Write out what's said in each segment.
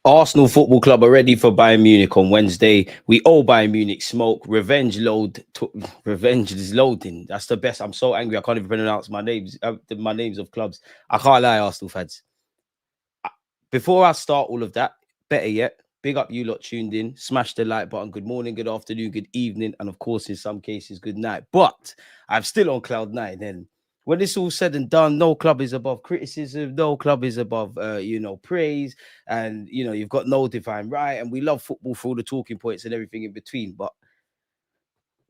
Arsenal Football Club are ready for Bayern Munich on Wednesday. We owe Bayern Munich smoke. Revenge is loading. That's the best. I'm so angry. I can't even pronounce my names of clubs. I can't lie, Arsenal fans. Before I start all of that, better yet, big up you lot tuned in. Smash the like button. Good morning, good afternoon, good evening, and of course, in some cases, good night. But I'm still on cloud nine. And when it's all said and done, no club is above criticism. No club is above, praise. And, you've got no divine right. And we love football for all the talking points and everything in between. But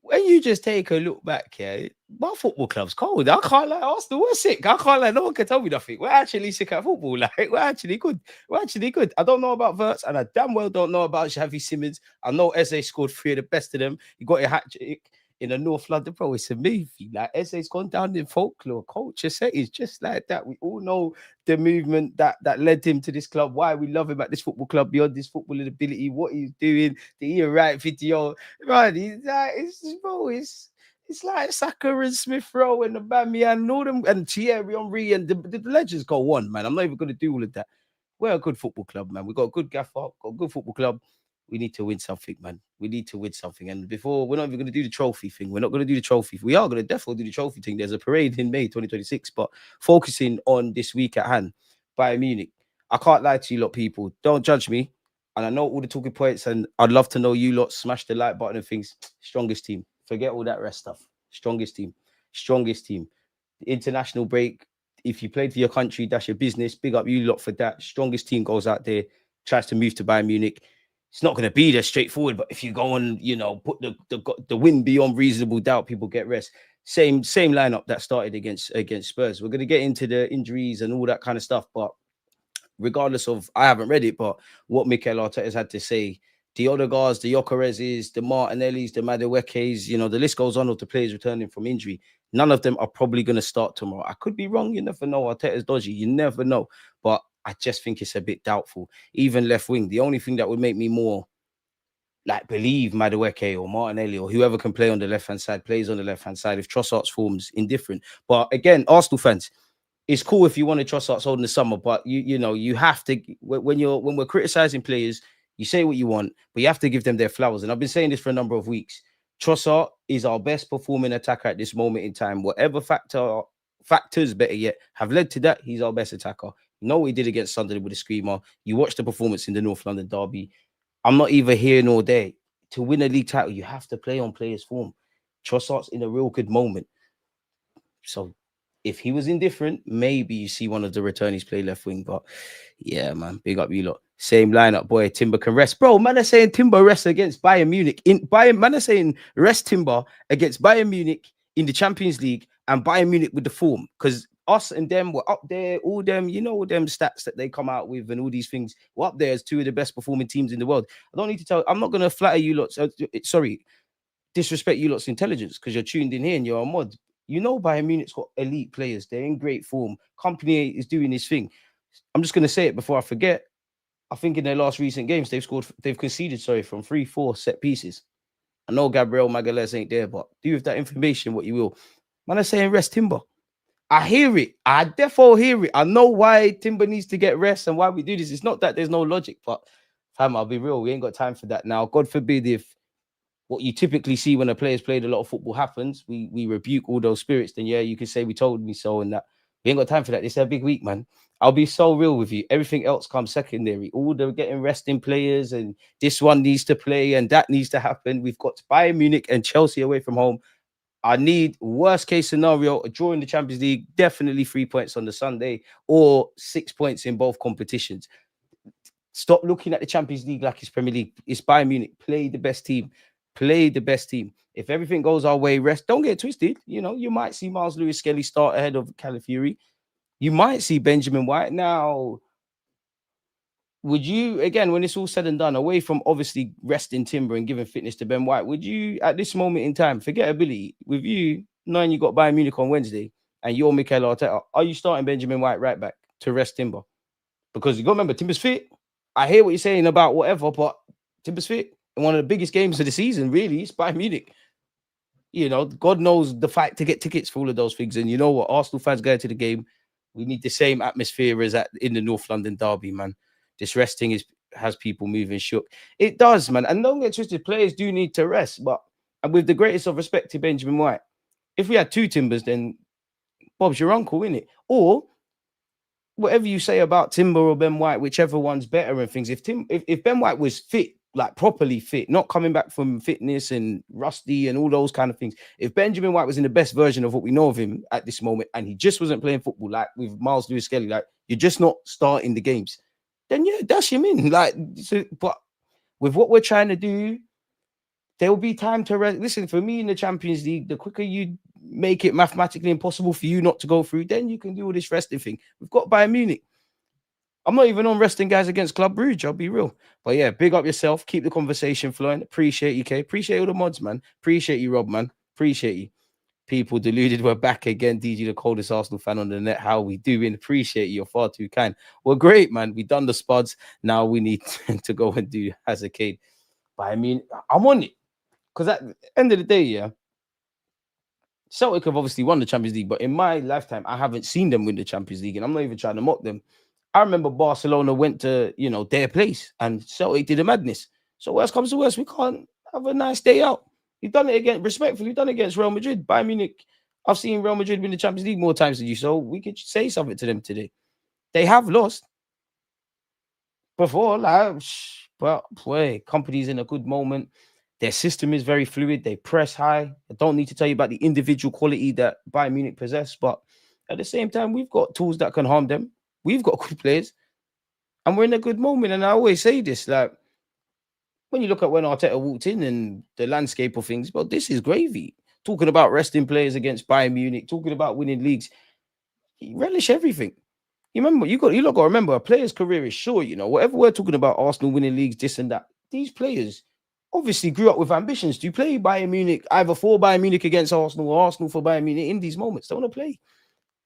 when you just take a look back, yeah, my football club's cold. I can't like Arsenal. We're sick. I can't like no one can tell me nothing. We're actually sick at football. Like we're actually good. We're actually good. I don't know about Verts, and I damn well don't know about Xavi Simons. I know Eze scored 3 of the best of them. He got a hat trick in the North London, bro. It's a movie. Like Eze's gone down in folklore, culture settings, just like that. We all know the movement that led him to this club. Why we love him at this football club beyond his footballing ability, what he's doing, the right video. Right, he's like, it's like Saka and Smith Rowe and Aubameyang and all them and Thierry Henry and the legends go on, man. I'm not even going to do all of that. We're a good football club, man. We got a good gaffer, got a good football club. We need to win something, man. We need to win something. And before, we're not even going to do the trophy thing. We're not going to do the trophy. We are going to definitely do the trophy thing. There's a parade in May 2026, but focusing on this week at hand, Bayern Munich. I can't lie to you lot, people. Don't judge me. And I know all the talking points, and I'd love to know you lot. Smash the like button and things. Strongest team. Forget all that rest stuff. Strongest team. Strongest team. The international break. If you played for your country, that's your business. Big up you lot for that. Strongest team goes out there, tries to move to Bayern Munich. It's not going to be that straightforward, but if you go and, put the win beyond reasonable doubt, people get rest. Same lineup that started against Spurs. We're going to get into the injuries and all that kind of stuff, but regardless of, I haven't read it, but what Mikel Arteta's had to say, the Odegaards, the Yokerezes, the Martinellis, the Maduekes, the list goes on of the players returning from injury. None of them are probably going to start tomorrow. I could be wrong. You never know. Arteta's dodgy. You never know. But I just think it's a bit doubtful. Even left wing, the only thing that would make me more believe Madueke or Martinelli or whoever can play on the left-hand side plays on the left-hand side if Trossard's form's indifferent. But again, Arsenal fans, it's cool if you want to Trossard's holding the summer, but you have to, when we're criticizing players, you say what you want, but you have to give them their flowers. And I've been saying this for a number of weeks. Trossard is our best performing attacker at this moment in time. Whatever factors, better yet, have led to that, he's our best attacker. You know what he did against Sunderland with a screamer. You watched the performance in the North London derby. I'm not either here nor there. To win a league title, you have to play on players' form. Trossard's in a real good moment. So if he was indifferent, maybe you see one of the returnees play left wing. But yeah, man, big up you lot. Same lineup, boy. Timber can rest. Bro, man are saying Timber rest against Bayern Munich. Man are saying rest Timber against Bayern Munich in the Champions League and Bayern Munich with the form. Because us and them were up there, all them, all them stats that they come out with and all these things. We're up there as 2 of the best performing teams in the world. I don't need to tell, I'm not going to flatter you lot. Disrespect you lot's intelligence because you're tuned in here and you're a mod. Bayern Munich's got elite players. They're in great form. Company is doing his thing. I'm just going to say it before I forget. I think in their last recent games, they've conceded, from 3-4 set pieces. I know Gabriel Magalhaes ain't there, but do with that information what you will. Man, I'm saying rest Timber. I hear it. I defo hear it. I know why Timber needs to get rest and why we do this. It's not that there's no logic, but fam, I'll be real. We ain't got time for that now. God forbid if what you typically see when a player's played a lot of football happens, we rebuke all those spirits. Then yeah, you can say we told me so and that. We ain't got time for that. It's a big week, man. I'll be so real with you. Everything else comes secondary. All the getting resting players and this one needs to play and that needs to happen. We've got Bayern Munich and Chelsea away from home. I need worst case scenario, a draw in the Champions League, definitely 3 points on the Sunday or 6 points in both competitions. Stop looking at the Champions League like it's Premier League. It's Bayern Munich. Play the best team. Play the best team. If everything goes our way, rest. Don't get twisted. You might see Miles Lewis-Skelly start ahead of Calafiori. You might see Benjamin White. Now, would you, again, when it's all said and done, away from obviously resting Timber and giving fitness to Ben White, would you, at this moment in time, forget ability, with you knowing you got Bayern Munich on Wednesday and you're Mikel Arteta, are you starting Benjamin White right back to rest Timber? Because you got to remember, Timber's fit. I hear what you're saying about whatever, but Timber's fit. And one of the biggest games of the season, really, is Bayern Munich. God knows the fight to get tickets for all of those things. And you know what? Arsenal fans going to the game, we need the same atmosphere as in the North London derby, man. This resting is has people moving shook. It does, man. And don't get twisted, players do need to rest. But and with the greatest of respect to Benjamin White, if we had two Timbers, then Bob's your uncle, innit? Or whatever you say about Timber or Ben White, whichever one's better and things. If Ben White was fit, like properly fit, not coming back from fitness and rusty and all those kind of things. If Benjamin White was in the best version of what we know of him at this moment, and he just wasn't playing football, like with Miles Lewis Skelly, like you're just not starting the games, then yeah, dash him in. Like, so, but with what we're trying to do, there will be time to rest. Listen, for me in the Champions League, the quicker you make it mathematically impossible for you not to go through, then you can do all this resting thing. We've got Bayern Munich. I'm not even on resting guys against Club Brugge, I'll be real. But yeah, big up yourself. Keep the conversation flowing. Appreciate you, Kay. Appreciate all the mods, man. Appreciate you, Rob, man. Appreciate you. People deluded. We're back again. DG, the coldest Arsenal fan on the net. How we doing? Appreciate you. You're far too kind. Well, great, man. We done the spuds. Now we need to go and do as a kid. But I mean, I'm on it. Because at the end of the day, yeah, Celtic have obviously won the Champions League, but in my lifetime, I haven't seen them win the Champions League, and I'm not even trying to mock them. I remember Barcelona went to, their place, and Celtic did a madness. So worst comes to worst, we can't have a nice day out. You've done it again, respectfully, you've done it against Real Madrid. Bayern Munich, I've seen Real Madrid win the Champions League more times than you, so we could say something to them today. They have lost before, but boy, company's in a good moment. Their system is very fluid. They press high. I don't need to tell you about the individual quality that Bayern Munich possess, but at the same time, we've got tools that can harm them. We've got good players, and we're in a good moment. And I always say this, like, when you look at when Arteta walked in and the landscape of things, well, this is gravy. Talking about resting players against Bayern Munich, talking about winning leagues, you relish everything. You lot got to remember, a player's career is short. Whatever we're talking about, Arsenal winning leagues, this and that. These players obviously grew up with ambitions to play Bayern Munich, either for Bayern Munich against Arsenal or Arsenal for Bayern Munich in these moments. They want to play.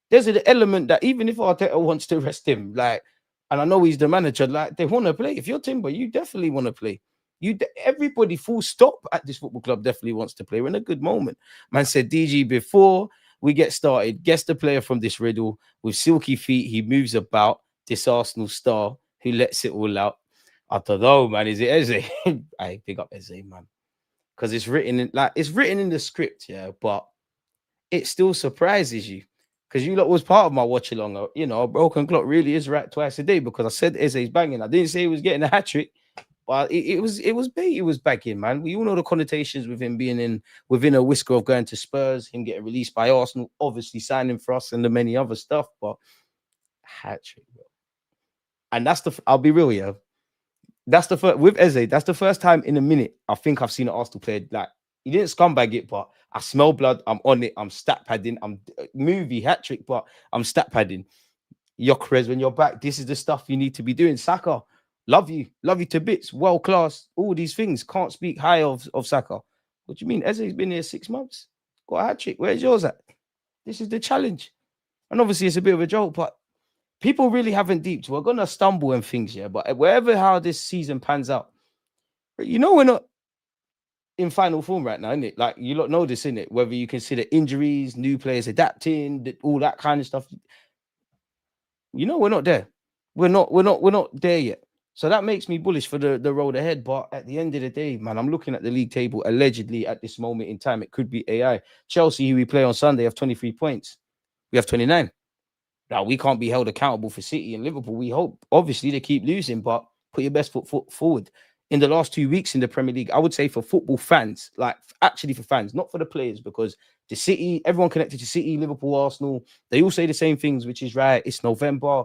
There's an element that even if Arteta wants to rest him, like, and I know he's the manager, like, they want to play. If you're Timber, you definitely want to play. Everybody full stop at this football club definitely wants to play. We're in a good moment. Man said, DG, before we get started, guess the player from this riddle with silky feet. He moves about, this Arsenal star who lets it all out. I don't know, man. Is it Eze? I pick up Eze, man, because it's written in the script, yeah. But it still surprises you because you lot was part of my watch along. A broken clock really is right twice a day because I said Eze's banging. I didn't say he was getting a hat trick, but it was bait. It was banging, man. We all know the connotations with him being within a whisker of going to Spurs, him getting released by Arsenal, obviously signing for us, and the many other stuff. But hat trick, bro. And I'll be real, yeah. That's the first with Eze. That's the first time in a minute I think I've seen an Arsenal player like he didn't scumbag it, but I smell blood. I'm on it. I'm stat padding. I'm movie hat trick, but I'm stat padding. Gyökeres, when you're back, this is the stuff you need to be doing. Saka, love you to bits, world class. All these things. Can't speak high of Saka. What do you mean? Eze's been here 6 months. Got a hat trick. Where's yours at? This is the challenge, and obviously it's a bit of a joke, but. People really haven't deeped. We're gonna stumble and things, yeah. But how this season pans out, we're not in final form right now, innit? Like you lot know this, innit? Whether you consider injuries, new players adapting, all that kind of stuff. We're not there. We're not there yet. So that makes me bullish for the road ahead. But at the end of the day, man, I'm looking at the league table. Allegedly, at this moment in time, it could be AI. Chelsea, who we play on Sunday, have 23 points. We have 29. Now, we can't be held accountable for City and Liverpool. We hope, obviously, they keep losing, but put your best foot forward. In the last 2 weeks in the Premier League, I would say for football fans, like actually for fans, not for the players, because the City, everyone connected to City, Liverpool, Arsenal, they all say the same things, which is right. It's November,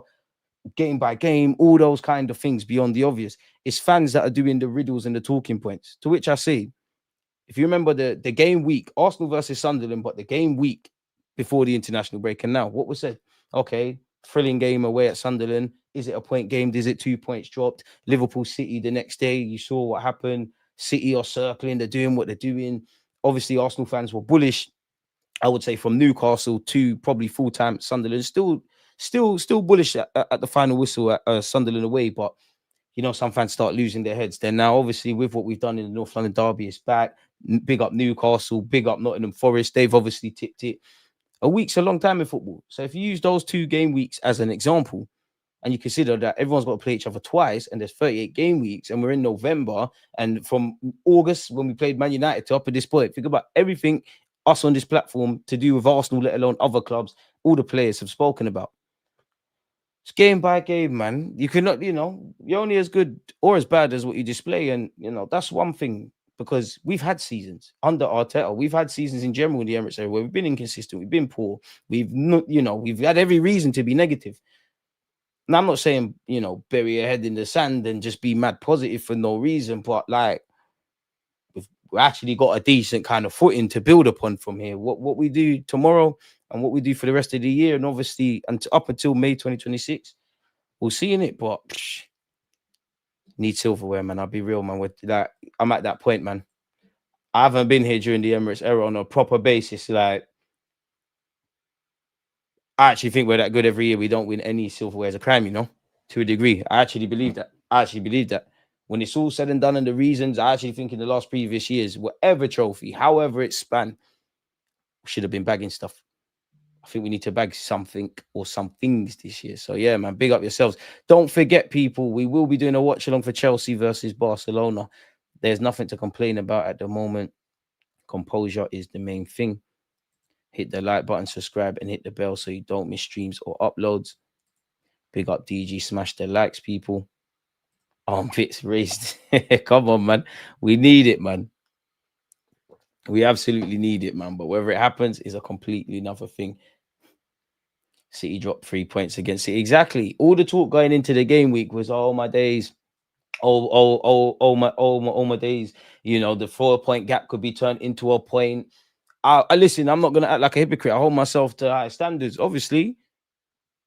game by game, all those kind of things beyond the obvious. It's fans that are doing the riddles and the talking points, to which I say, if you remember the game week, Arsenal versus Sunderland, but the game week before the international break, and now what was said? Okay, thrilling game away at Sunderland. Is it a point game? Is it 2 points dropped? Liverpool City the next day, you saw what happened. City are circling, they're doing what they're doing. Obviously, Arsenal fans were bullish, I would say, from Newcastle to probably full-time Sunderland. Still bullish at the final whistle at Sunderland away, but some fans start losing their heads. Then now, obviously, with what we've done in the North London derby, it's back. Big up Newcastle, big up Nottingham Forest. They've obviously tipped it. A week's a long time in football. So if you use those 2 game weeks as an example, and you consider that everyone's got to play each other twice, and there's 38 game weeks, and we're in November, and from August when we played Man United to up at this point, think about everything us on this platform to do with Arsenal, let alone other clubs, all the players have spoken about. It's game by game, man. You cannot, you're only as good or as bad as what you display. And, that's one thing, because we've had seasons under Arteta. We've had seasons in general in the Emirates area where we've been inconsistent. We've been poor. We've not, we've had every reason to be negative. Now, I'm not saying, bury your head in the sand and just be mad positive for no reason, but like, we've actually got a decent kind of footing to build upon from here. What we do tomorrow and what we do for the rest of the year, and obviously up until May 2026, we'll see in it. But need silverware, man. I'll be real, man. With that, I'm at that point, man. I haven't been here during the Emirates era on a proper basis. Like, I actually think we're that good every year. We don't win any silverware as a crime, to a degree. I actually believe that. When it's all said and done and the reasons, I actually think in the last previous years, whatever trophy, however it span, we should have been bagging stuff. I think we need to bag something or some things this year. So, yeah, man, big up yourselves. Don't forget, people, we will be doing a watch-along for Chelsea versus Barcelona. There's nothing to complain about at the moment. Composure is the main thing. Hit the like button, subscribe, and hit the bell so you don't miss streams or uploads. Big up DG, smash the likes, people. Armpits raised. Come on, man. We need it, man. We absolutely need it, man. But whether it happens is a completely another thing. City dropped 3 points against City. Exactly. All the talk going into the game week was, oh my days. Oh my days. The 4-point gap could be turned into a point. I listen, I'm not gonna act like a hypocrite. I hold myself to high standards. Obviously,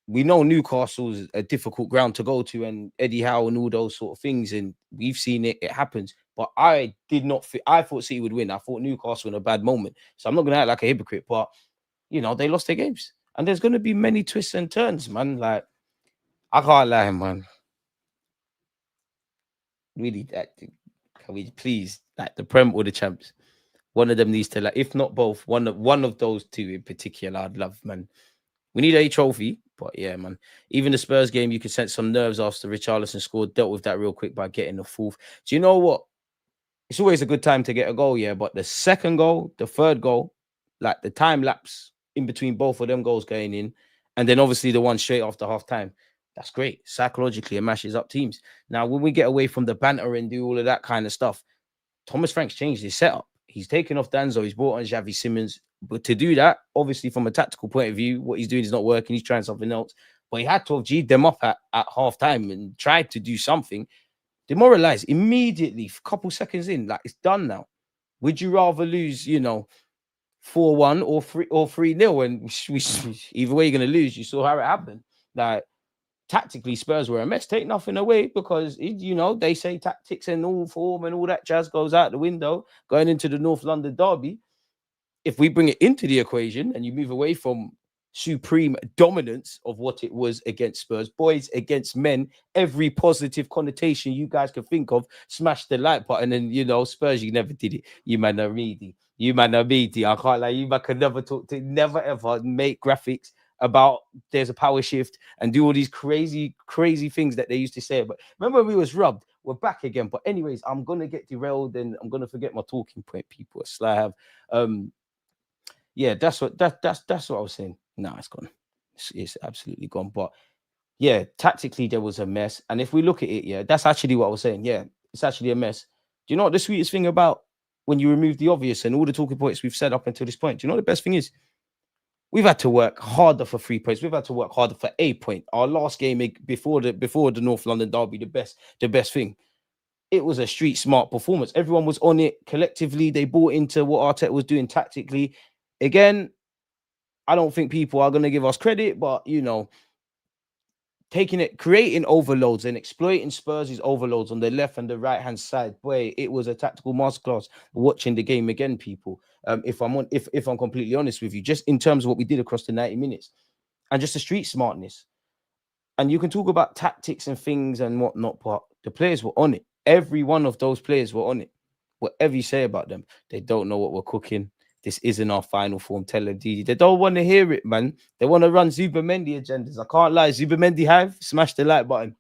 we know Newcastle's a difficult ground to go to, and Eddie Howe and all those sort of things, and we've seen it. It happens. But I did not. I thought City would win. I thought Newcastle in a bad moment. So I'm not gonna act like a hypocrite. But they lost their games, and there's gonna be many twists and turns, man. Like, I can't lie, man. Really, can we please, like, the Prem or the champs? One of them needs to, like, if not both, one of those two in particular, I'd love, man. We need a trophy, but yeah, man. Even the Spurs game, you could sense some nerves after Richarlison scored. Dealt with that real quick by getting the fourth. Do you know what? It's always a good time to get a goal, yeah. But the second goal, the third goal, like the time lapse in between both of them goals going in, and then obviously the one straight after half time. That's great. Psychologically, it mashes up teams. Now, when we get away from the banter and do all of that kind of stuff, Thomas Frank's changed his setup. He's taken off Danzo. He's brought on Xavi Simons. But to do that, obviously, from a tactical point of view, what he's doing is not working. He's trying something else. But he had to have G'd them up at half time and tried to do something. Demoralized immediately, a couple seconds in. Like, it's done now. Would you rather lose, 4-1 or 3-0? And either way, you're going to lose. You saw how it happened. Like, tactically, Spurs were a mess. Take nothing away, because they say tactics and all form and all that jazz goes out the window going into the North London derby. If we bring it into the equation and you move away from supreme dominance of what it was against Spurs, boys against men, every positive connotation you guys can think of, smash the like button. And Spurs, you never did it. You man are meaty. I can't lie. You man can never ever make graphics about there's a power shift and do all these crazy things that they used to say. But remember when we was rubbed? We're back again. But anyways, I'm gonna get derailed and I'm gonna forget my talking point, people. I have yeah, that's what I was saying. No, it's gone. It's absolutely gone. But yeah, tactically there was a mess. And if we look at it, yeah, that's actually what I was saying. Yeah, it's actually a mess. Do you know what the sweetest thing about when you remove the obvious and all the talking points we've said up until this point? Do you know what the best thing is? We've had to work harder for 3 points. We've had to work harder for a point. Our last game before the North London derby, the best thing. It was a street smart performance. Everyone was on it collectively. They bought into what Arteta was doing tactically. Again, I don't think people are going to give us credit, but creating overloads and exploiting Spurs' overloads on the left and the right hand side. Boy, it was a tactical masterclass watching the game again, people. If I'm completely honest with you, just in terms of what we did across the 90 minutes and just the street smartness. And you can talk about tactics and things and whatnot, but the players were on it. Every one of those players were on it. Whatever you say about them, they don't know what we're cooking. this isn't our final form. Tell them, DD. They don't want to hear it, man. They want to run Zubimendi agendas. I can't lie. Zubimendi have smashed the like button.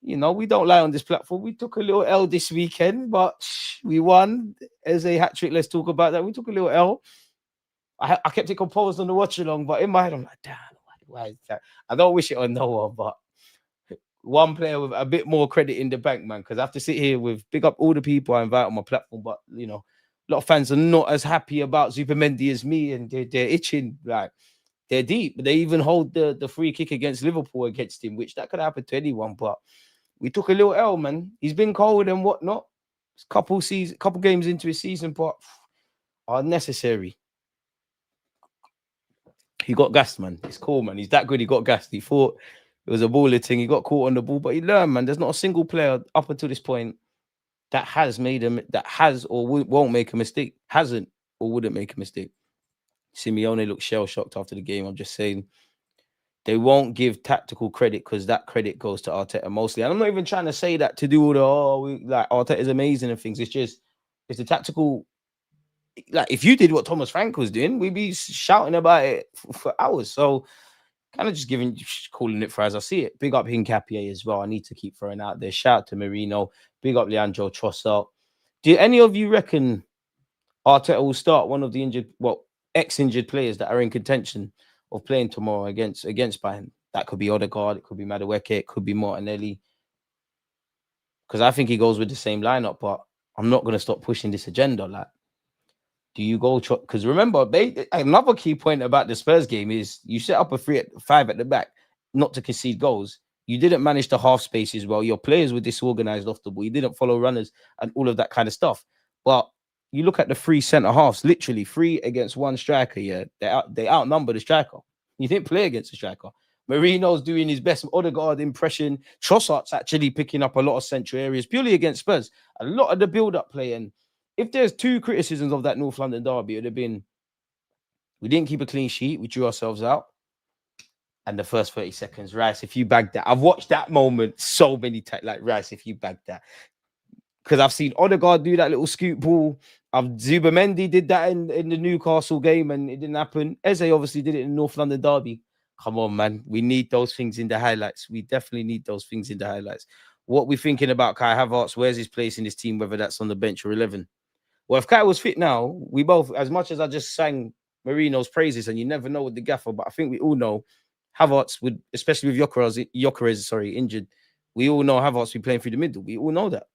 You know, we don't lie on this platform. We took a little L this weekend, but we won. As a hat trick, let's talk about that. We took a little L. I kept it composed on the watch along, but in my head, I'm like, damn, why is that? I don't wish it on no one, but one player with a bit more credit in the bank, man, because I have to sit here with big up all the people I invite on my platform, but you know, a lot of fans are not as happy about Zubimendi as me, and they're itching, like they're deep. They even hold the free kick against Liverpool against him, which that could happen to anyone, but we took a little L, man. He's been cold and whatnot. Couple games into his season, but unnecessary. He got gassed, man. It's cool, man. He's that good. He got gassed. He thought it was a baller thing. He got caught on the ball, but he learned, man. There's not a single player up until this point that has or won't make a mistake. Hasn't or wouldn't make a mistake. Simeone looked shell-shocked after the game. I'm just saying they won't give tactical credit because that credit goes to Arteta mostly. And I'm not even trying to say that to do all the, like Arteta is amazing and things. It's the tactical. Like if you did what Thomas Frank was doing, we'd be shouting about it for hours. So kind of just calling it for as I see it. Big up Hincapié as well. I need to keep throwing out there. Shout out to Marino. Big up Leandro Trossard. Do any of you reckon Arteta will start one of the ex-injured players that are in contention of playing tomorrow against Bayern? That could be Odegaard, it could be Madueke, it could be Martinelli. Because I think he goes with the same lineup, but I'm not going to stop pushing this agenda. Like, do you go? Because remember, another key point about the Spurs game is you set up a 3-5 at the back, not to concede goals. You didn't manage the half spaces well. Your players were disorganized off the ball. You didn't follow runners and all of that kind of stuff. But you look at the 3 centre halves, literally 3 against 1 striker. Yeah, they outnumber the striker. You didn't play against the striker. Marino's doing his best Odegaard impression. Trossard's actually picking up a lot of central areas purely against Spurs. A lot of the build-up play. And if there's 2 criticisms of that North London derby, it would have been we didn't keep a clean sheet. We drew ourselves out. And the first 30 seconds, Rice, if you bagged that. I've watched that moment so many times. Like, Rice, if you bagged that. Because I've seen Odegaard do that little scoop ball. Zubimendi did that in the Newcastle game and it didn't happen. Eze obviously did it in North London derby. Come on, man. We need those things in the highlights. We definitely need those things in the highlights. What we're thinking about Kai Havertz, where's his place in this team, whether that's on the bench or 11? Well, if Kai was fit now, we both, as much as I just sang Marino's praises, and you never know with the gaffer, but I think we all know Havertz would, especially with Gyökeres injured, we all know Havertz be playing through the middle. We all know that.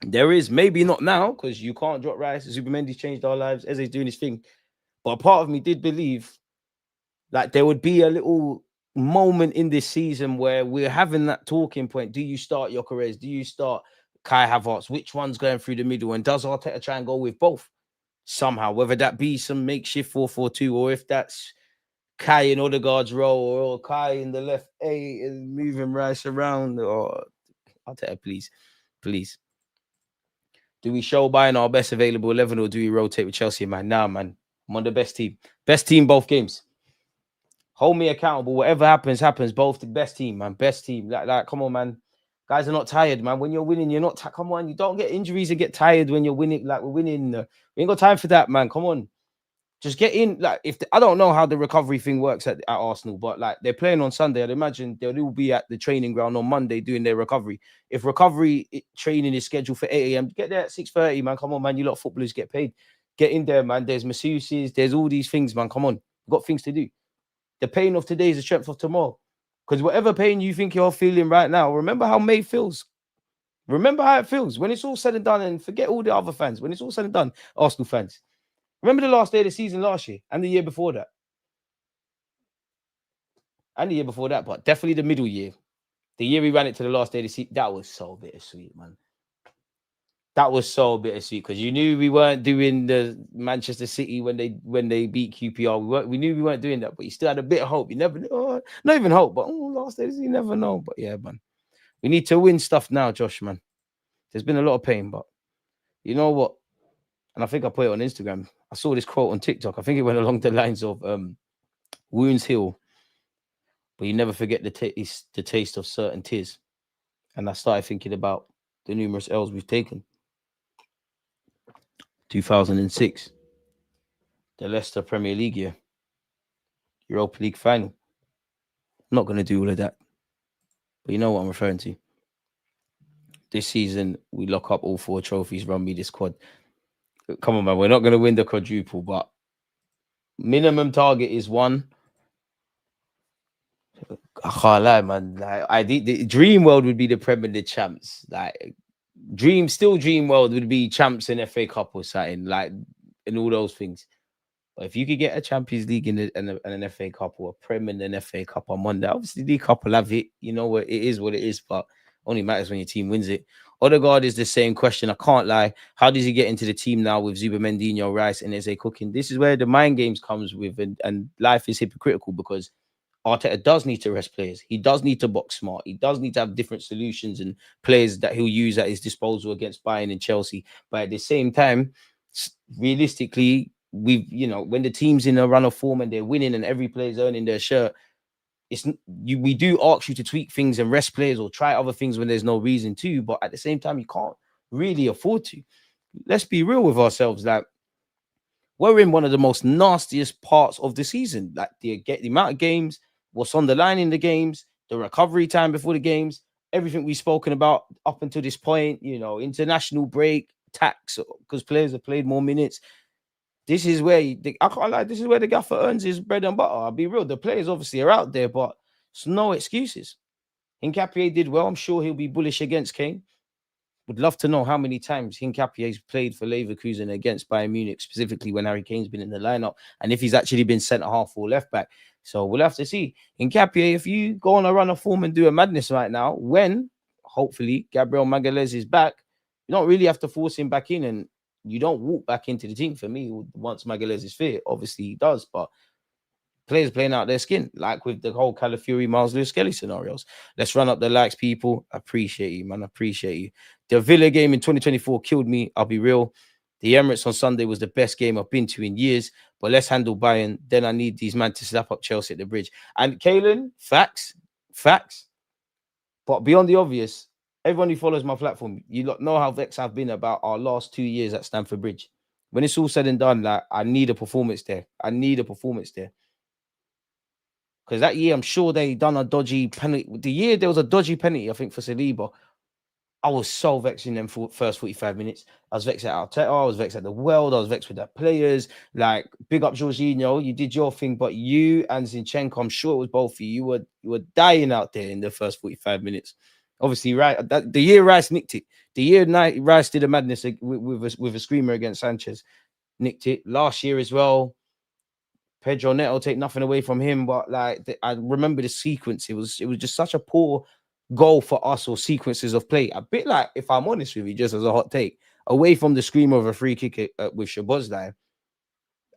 There is, maybe not now, because you can't drop Rice. Zubimendi's changed our lives. Eze's doing his thing. But a part of me did believe like there would be a little moment in this season where we're having that talking point. Do you start Gyökeres? Do you start Kai Havertz? Which one's going through the middle? And does Arteta try and go with both somehow? Whether that be some makeshift 4-4-2 or if that's Kai in Odegaard's role or Kai in the left 8 and moving Rice around. Or Arteta, please. Do we show Bayern our best available 11 or do we rotate with Chelsea, man? Nah, man. I'm on the best team. Best team both games. Hold me accountable. Whatever happens. Both the best team, man. Best team. Like, come on, man. Guys are not tired, man. When you're winning, you're not come on. You don't get injuries and get tired when you're winning. Like, we're winning. We ain't got time for that, man. Come on. Just get in. Like, I don't know how the recovery thing works at Arsenal, but like they're playing on Sunday. I'd imagine they'll all be at the training ground on Monday doing their recovery. If recovery training is scheduled for 8 a.m., get there at 6:30, man. Come on, man. You lot of footballers get paid. Get in there, man. There's masseuses. There's all these things, man. Come on. You've got things to do. The pain of today is the strength of tomorrow. Because whatever pain you think you're feeling right now, remember how May feels. Remember how it feels. When it's all said and done, and forget all the other fans. When it's all said and done, Arsenal fans. Remember the last day of the season last year and the year before that. But definitely the middle year. The year we ran it to the last day of the season, that was so bittersweet, man. That was so bittersweet because you knew we weren't doing the Manchester City when they beat QPR. We knew we weren't doing that, but you still had a bit of hope. You never know, not even hope, but last day you never know. But yeah, man, we need to win stuff now, Josh, man. There's been a lot of pain, but you know what? And I think I put it on Instagram. I saw this quote on TikTok. I think it went along the lines of wounds heal, but you never forget the taste of certain tears. And I started thinking about the numerous L's we've taken. 2006, the Leicester Premier League year, Europa League final. I'm not going to do all of that, but you know what I'm referring to. This season, we lock up all 4 trophies, run me this quad. Come on, man. We're not going to win the quadruple, but minimum target is 1. I can't lie, man. Like, the dream world would be the Premier League champs. Like, dream world would be champs in FA Cup or something, like, and all those things. But if you could get a Champions League and an FA Cup or a Prem and an FA Cup on Monday, obviously the Cup will have it. You know what it is, but only matters when your team wins it. Odegaard is the same question. I can't lie. How does he get into the team now with Zubamendinho, Rice, and Eze cooking? This is where the mind games comes with, and life is hypocritical because Arteta does need to rest players. He does need to box smart. He does need to have different solutions and players that he'll use at his disposal against Bayern and Chelsea. But at the same time, realistically, when the team's in a run of form and they're winning and every player's earning their shirt, we do ask you to tweak things and rest players or try other things when there's no reason to, but at the same time, you can't really afford to. Let's be real with ourselves. Like, we're in one of the most nastiest parts of the season. Like, the amount of games, what's on the line in the games, the recovery time before the games, everything we've spoken about up until this point, international break, tax, because players have played more minutes. This is where I can't lie. This is where the gaffer earns his bread and butter. I'll be real. The players obviously are out there, but it's no excuses. Hincapié did well. I'm sure he'll be bullish against Kane. Would love to know how many times Hincapié's played for Leverkusen against Bayern Munich, specifically when Harry Kane's been in the lineup, and if he's actually been centre half or left back. So we'll have to see. Hincapié, if you go on a run of form and do a madness right now, when hopefully Gabriel Magalhaes is back, you don't really have to force him back in, and you don't walk back into the team for me once Magalhaes is fit. Obviously he does, but players playing out their skin, like with the whole Calafiori, Miles Lewis Skelly scenarios. Let's run up the likes, people. I appreciate you, man. I appreciate you. The Villa game in 2024 killed me. I'll be real. The Emirates on Sunday was the best game I've been to in years, but let's handle Bayern. Then I need these men to slap up Chelsea at the bridge. And Kalen, facts. But beyond the obvious, everyone who follows my platform, you know how vexed I've been about our last 2 years at Stamford Bridge. When it's all said and done, like, I need a performance there. Because that year, I'm sure they done a dodgy penalty. The year there was a dodgy penalty, I think, for Saliba. I was so vexed in them first 45 minutes. I was vexed at Arteta. I was vexed at the world. I was vexed with the players. Like, big up Jorginho. You did your thing, but you and Zinchenko, I'm sure it was both of you. You were dying out there in the first 45 minutes. Obviously, right. The year Rice nicked it. The year Rice did a madness with a screamer against Sanchez, nicked it. Last year as well. Pedro Neto, take nothing away from him, but like I remember the sequence. It was just such a poor goal for us, or sequences of play. A bit like, if I'm honest with you, just as a hot take, away from the scream of a free kick with Szoboszlai,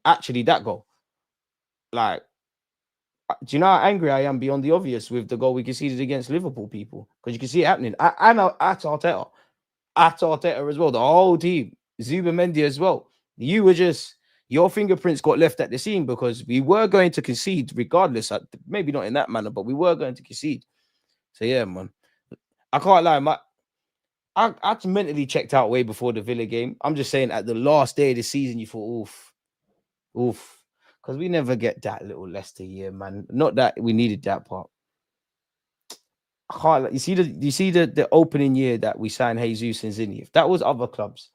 actually that goal. Like, do you know how angry I am beyond the obvious with the goal we conceded against Liverpool, people? Because you can see it happening. I know at Arteta as well, the whole team, Zubamendi as well. You were just, your fingerprints got left at the scene because we were going to concede regardless. Maybe not in that manner, but we were going to concede. So yeah, man. I can't lie. I mentally checked out way before the Villa game. I'm just saying, at the last day of the season, you thought, oof. Because we never get that little Leicester year, man. Not that we needed that part. I can't. You see the opening year that we signed Jesus and Zinni. If that was other clubs,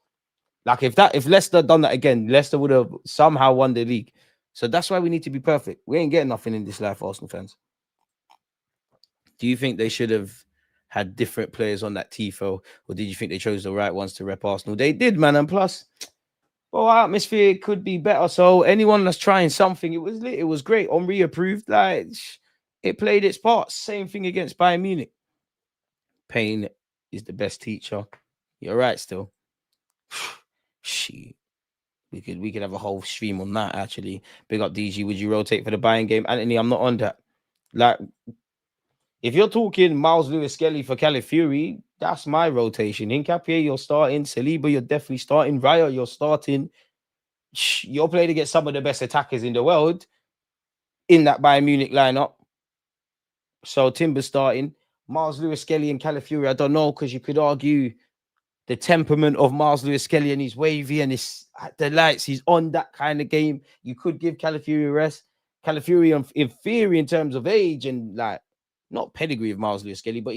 like if Leicester done that again, Leicester would have somehow won the league. So that's why we need to be perfect. We ain't getting nothing in this life, Arsenal fans. Do you think they should have had different players on that TIFO, or did you think they chose the right ones to rep Arsenal? They did, man. And plus, our atmosphere could be better. So anyone that's trying something, it was lit. It was great. Henry approved. Like, it played its part. Same thing against Bayern Munich. Pain is the best teacher. You're right. Still, shit. We could have a whole stream on that. Actually, big up DG. Would you rotate for the Bayern game, Anthony? I'm not on that. Like, if you're talking Miles Lewis Skelly for Calafiori, that's my rotation. Hincapié, you're starting. Saliba, you're definitely starting. Raya, you're starting. You're playing against some of the best attackers in the world in that Bayern Munich lineup. So Timber's starting. Miles Lewis Skelly and Calafiori, I don't know, because you could argue the temperament of Miles Lewis Skelly, and he's wavy and it's at the lights. He's on that kind of game. You could give Calafiori a rest. Calafiori in theory in terms of age and like not pedigree of Miles Lewis Skelly, but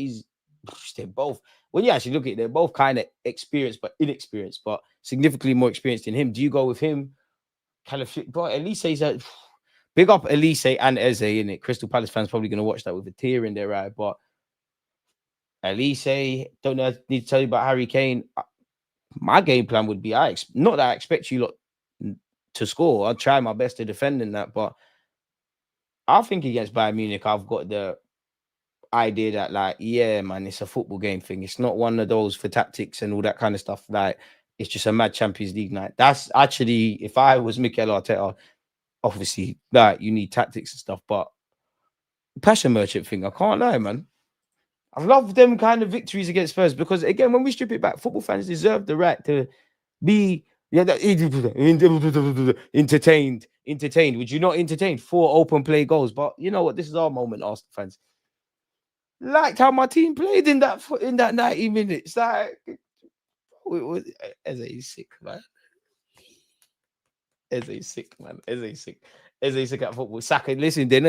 they're both. When you actually look at it, they're both kind of experienced but inexperienced, but significantly more experienced than him. Do you go with him? Calafiori, but Elise's a big up Elise and Eze in it. Crystal Palace fans probably going to watch that with a tear in their eye, but Elise, don't know, need to tell you about Harry Kane. My game plan would be not that I expect you lot to score. I'll try my best to defend in that, but I think against Bayern Munich, I've got the idea that, like, yeah, man, it's a football game thing. It's not one of those for tactics and all that kind of stuff. Like, it's just a mad Champions League night. That's actually, if I was Mikel Arteta, obviously, like, you need tactics and stuff, but passion merchant thing, I can't lie, man. I love them kind of victories against Spurs because, again, when we strip it back, football fans deserve the right to be entertained. Would you not entertain 4 open play goals? But you know what? This is our moment, Arsenal fans. Liked how my team played in that 90 minutes. Like, Eze's sick, man. Eze's sick, man. Eze's sick at football. Saka, listen, they're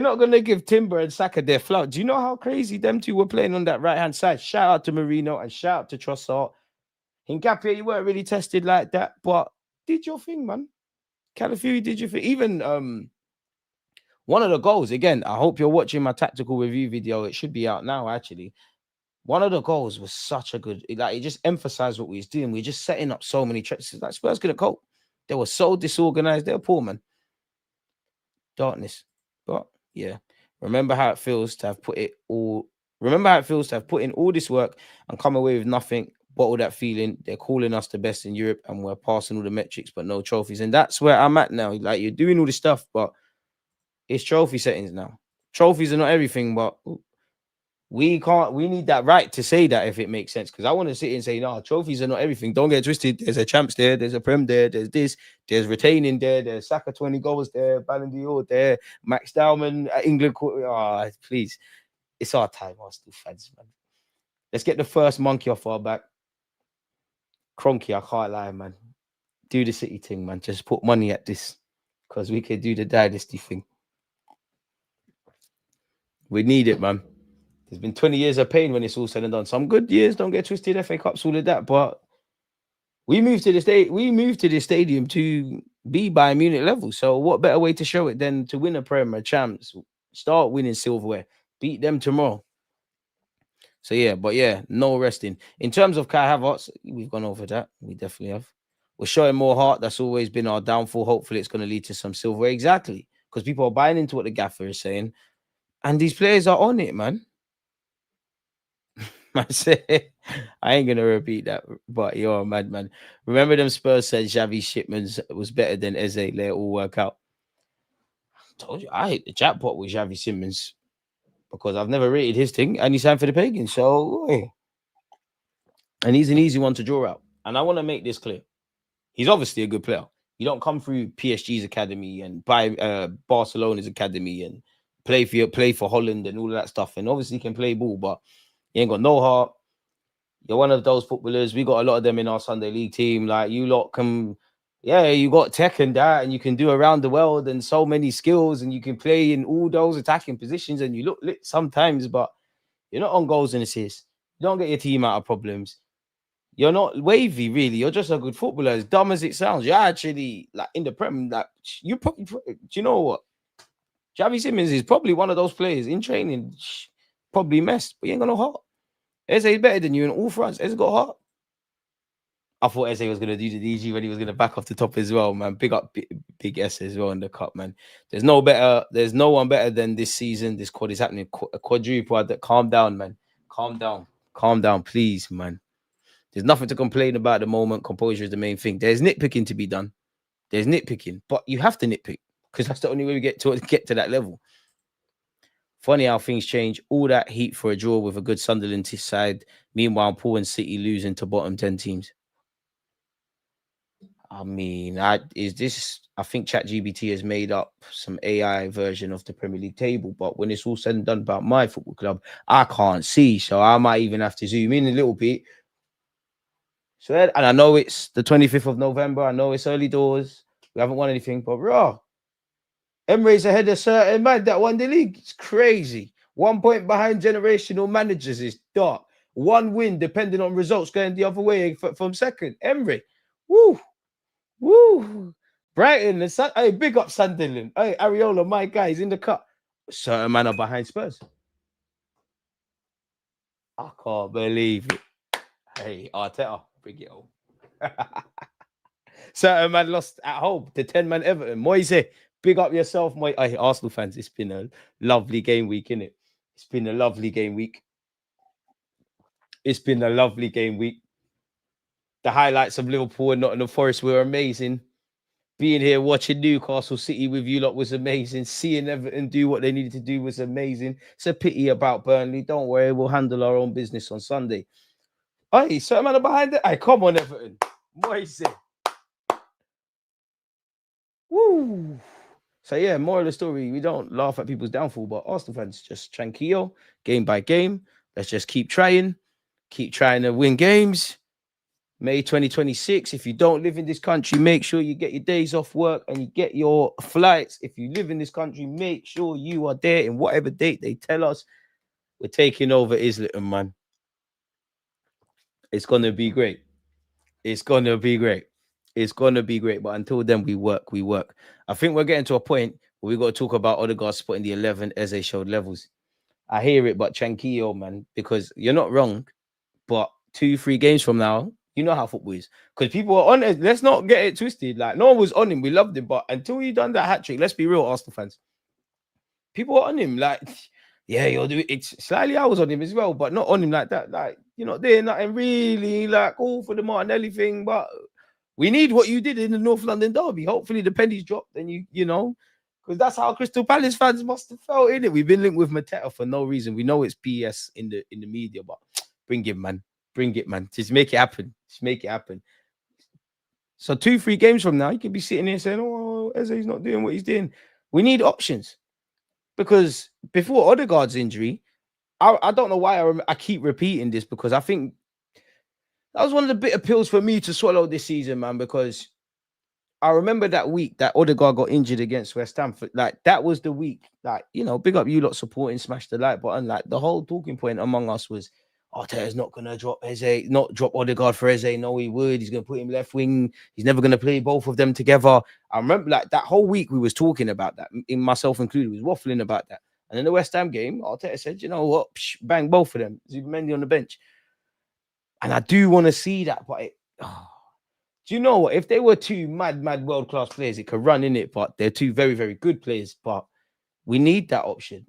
not gonna give Timber and Saka their flout. Do you know how crazy them two were playing on that right-hand side? Shout out to Marino and shout out to Trossard. Ngapié, you weren't really tested like that, but did your thing, man. Calafiori did your thing. Even one of the goals, again, I hope you're watching my tactical review video. It should be out now, actually. One of the goals was such a good, it just emphasized what we was doing. We were just setting up so many tricks. Like, Spurs couldn't cope. They were so disorganized. They were poor, man. Darkness. But yeah, remember how it feels to have put in all this work and come away with nothing. Bottle that feeling. They're calling us the best in Europe and we're passing all the metrics, but no trophies. And that's where I'm at now. Like, you're doing all this stuff, but it's trophy settings now. Trophies are not everything, but we need that right to say that, if it makes sense. Because I want to sit here and say, no, trophies are not everything. Don't get twisted. There's a champs there, there's a prem there, there's this, there's retaining there, there's Saka 20 goals there, Ballon d'Or there, Max Dowman at England. Oh, please. It's our time, Arsenal fans, man. Let's get the first monkey off our back. Cronky, I can't lie, man. Do the City thing, man. Just put money at this because we could do the dynasty thing. We need it, man. There's been 20 years of pain when it's all said and done. Some good years, don't get twisted, FA Cups, all of that. But we moved to the stadium to be Bayern Munich level. So what better way to show it than to win a Premier Champs, start winning silverware, beat them tomorrow. So yeah, no resting. In terms of Kai Havertz, we've gone over that. We definitely have. We're showing more heart. That's always been our downfall. Hopefully it's going to lead to some silverware. Exactly. Because people are buying into what the gaffer is saying. And these players are on it, man. I ain't gonna repeat that, but you're a madman. Remember them Spurs said Xavi Shipmans was better than Eze. Let it all work out. I told you I hate the jackpot with Xavi Simmons because I've never rated his thing, and he signed for the Pagans. So, and he's an easy one to draw out. And I want to make this clear: he's obviously a good player. You don't come through PSG's academy and buy Barcelona's academy and play for Holland and all of that stuff. And obviously, he can play ball, but you ain't got no heart. You're one of those footballers. We got a lot of them in our Sunday League team. Like, you lot can, you got tech and that, and you can do around the world and so many skills, and you can play in all those attacking positions, and you look lit sometimes, but you're not on goals and assists. You don't get your team out of problems. You're not wavy, really. You're just a good footballer. As dumb as it sounds, you're actually, like, in the Prem, like, you probably, do you know what? Xavi Simmons is probably one of those players in training, probably messed, but you ain't got no heart. Eze is better than you in all fronts. Eze got heart. I thought Eze was going to do the DG when he was going to back off the top as well, man. Big up big Eze as well in the cup, man. There's no one better than this season. This quad is happening. A quadruple. Calm down, man. Calm down, please, man. There's nothing to complain about at the moment. Composure is the main thing. There's nitpicking to be done. There's nitpicking, but you have to nitpick because that's the only way we get to that level. Funny how things change. All that heat for a draw with a good Sunderland side. Meanwhile, Paul and City losing to bottom 10 teams. I mean, I think ChatGPT has made up some AI version of the Premier League table, but when it's all said and done about my football club, I can't see. So I might even have to zoom in a little bit So, and I know it's the 25th of November. I know it's early doors. We haven't won anything, but raw. Emre's ahead of certain man that won the league. It's crazy. 1 point behind generational managers is dark. One win, depending on results, going the other way from second. Emery. Woo. Woo. Brighton. Hey, big up Sunderland. Hey, Ariola, my guy, is in the cut. Certain man are behind Spurs. I can't believe it. Hey, Arteta, bring it home. Certain man lost at home to 10-man Everton. Moise, big up yourself, Moise. Hey, Arsenal fans, it's been a lovely game week, innit? It's been a lovely game week. It's been a lovely game week. The highlights of Liverpool and Nottingham Forest were amazing. Being here watching Newcastle City with you lot was amazing. Seeing Everton do what they needed to do was amazing. It's a pity about Burnley. Don't worry, we'll handle our own business on Sunday. Hey, certain man behind it. Hey, come on, Everton. Moise. Woo. So yeah, moral of the story, we don't laugh at people's downfall, but Arsenal fans just tranquilo, game by game. Let's just keep trying to win games. May 2026. If you don't live in this country, make sure you get your days off work and you get your flights. If you live in this country, make sure you are there in whatever date they tell us. We're taking over Islington, man. It's gonna be great. It's gonna be great. It's gonna be great. But until then, we work. I think we're getting to a point where we got to talk about Odegaard spotting the 11 as they showed levels. I hear it, but tranquilo, man, because you're not wrong. But 2-3 games from now, you know how football is. Because people are on it. Let's not get it twisted. Like, no one was on him. We loved him. But until he done that hat trick, let's be real, Arsenal fans. People are on him. Like, yeah, you'll do it. It's slightly I was on him as well, but not on him like that. Like, you're not doing nothing really like all for the Martinelli thing. But we need what you did in the North London derby. Hopefully the pennies dropped and you know, because that's how Crystal Palace fans must have felt in it. We've been linked with Mateta for no reason. We know it's BS in the media, but bring it, man. Bring it, man. Just make it happen. Just make it happen. So 2-3 games from now, you could be sitting here saying, oh, Eze's not doing what he's doing. We need options. Because before Odegaard's injury, I don't know why I keep repeating this, because I think that was one of the bitter pills for me to swallow this season, man, because I remember that week that Odegaard got injured against West Ham. Like, that was the week, like, you know, big up you lot supporting, smash the like button. Like, the whole talking point among us was, Arteta's not going to drop Eze, not drop Odegaard for Eze. No, he would. He's going to put him left wing. He's never going to play both of them together. I remember, like, that whole week we was talking about that, in myself included, was waffling about that. And in the West Ham game, Arteta said, you know what, bang both of them. Zubimendi on the bench. And I do want to see that, but do you know what? If they were two mad world-class players, it could run in it, but they're two very, very good players. But we need that option.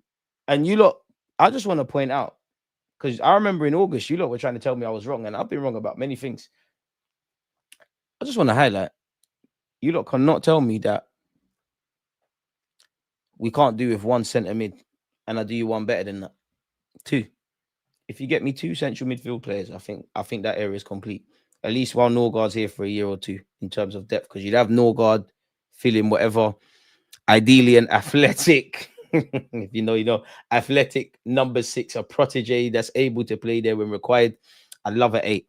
And you lot, I just want to point out, because I remember in August, you lot were trying to tell me I was wrong, and I've been wrong about many things. I just want to highlight, you lot cannot tell me that we can't do with one centre mid, and I do you one better than that. Two. If you get me two central midfield players, I think that area is complete. At least while Norgard's here for a year or two in terms of depth, because you'd have Norgard filling whatever, ideally an athletic, if you know, athletic number 6, a protege that's able to play there when required. I love an 8,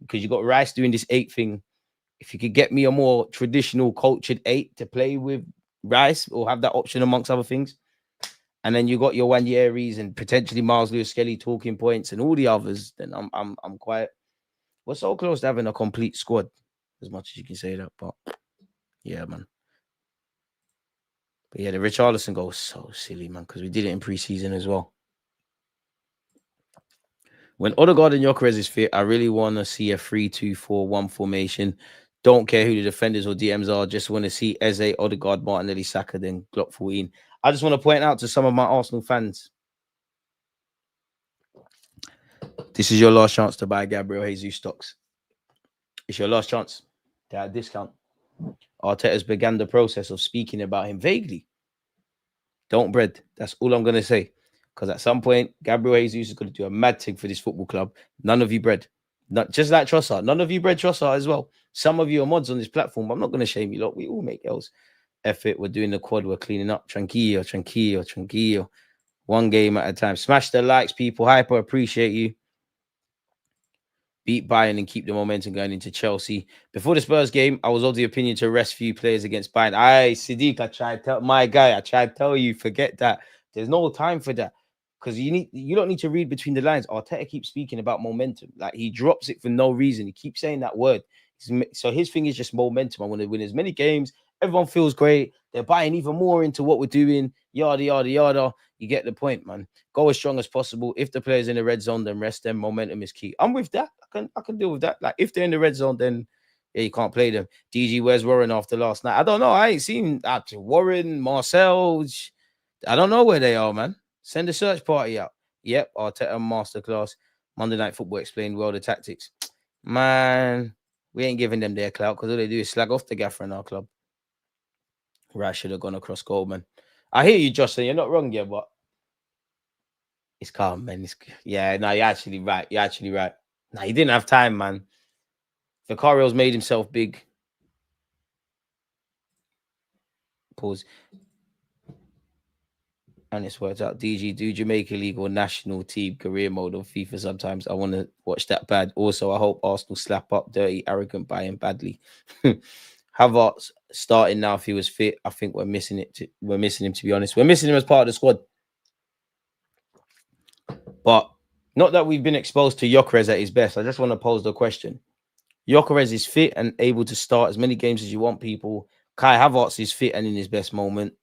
because you got Rice doing this 8 thing. If you could get me a more traditional cultured 8 to play with Rice, or have that option amongst other things, and then you got your Wanyeris and potentially Miles Lewis-Skelly talking points and all the others, then I'm quiet. We're so close to having a complete squad, as much as you can say that. But yeah, man. But yeah, the Richarlison goal was so silly, man, because we did it in pre-season as well. When Odegaard and Gyökeres is fit, I really want to see a 3-2-4-1 formation. Don't care who the defenders or DMs are. Just want to see Eze, Odegaard, Martinelli, Saka, then Glock 14. I just want to point out to some of my Arsenal fans, this is your last chance to buy Gabriel Jesus stocks. It's your last chance to have a discount. Arteta's began the process of speaking about him vaguely. Don't bread. That's all I'm going to say. Because at some point, Gabriel Jesus is going to do a mad thing for this football club. None of you bread. Not just like Trossard. None of you bread Trossard as well. Some of you are mods on this platform. I'm not going to shame you lot. We all make L's. F it. We're doing the quad. We're cleaning up. Tranquillo. One game at a time. Smash the likes, people. Hyper appreciate you. beat Bayern and keep the momentum going into Chelsea. Before the Spurs game, I was of the opinion to rest few players against Bayern. Sadiq, I tried to tell my guy, I tried to tell you, forget that. There's no time for that. Because you don't need to read between the lines. Arteta keeps speaking about momentum. Like he drops it for no reason. He keeps saying that word. So his thing is just momentum. I want to win as many games. Everyone feels great. They're buying even more into what we're doing. Yada, yada, yada. You get the point, man. Go as strong as possible. If the player's in the red zone, then rest them. Momentum is key. I'm with that. I can deal with that. Like if they're in the red zone, then yeah, you can't play them. DG, where's Warren after last night? I don't know. I ain't seen Warren, Marcel. I don't know where they are, man. Send a search party out. Yep, Arteta masterclass. Monday Night Football explained well the tactics. Man, we ain't giving them their clout because all they do is slag off the gaffer in our club. Right, should have gone across goal, man. I hear you, Justin. You're not wrong, yeah, but it's calm, man. You're actually right. You're actually right. Nah, he didn't have time, man. Vicario's made himself big. Pause. And it's worked out. DG, do Jamaica League or national team career mode on FIFA sometimes. I want to watch that bad. Also, I hope Arsenal slap up dirty, arrogant Bayern badly. Havertz starting now if he was fit. I think we're missing it. We're missing him, to be honest. We're missing him as part of the squad. But not that we've been exposed to Gyökeres at his best. I just want to pose the question. Gyökeres is fit and able to start as many games as you want, people. Kai Havertz is fit and in his best moment.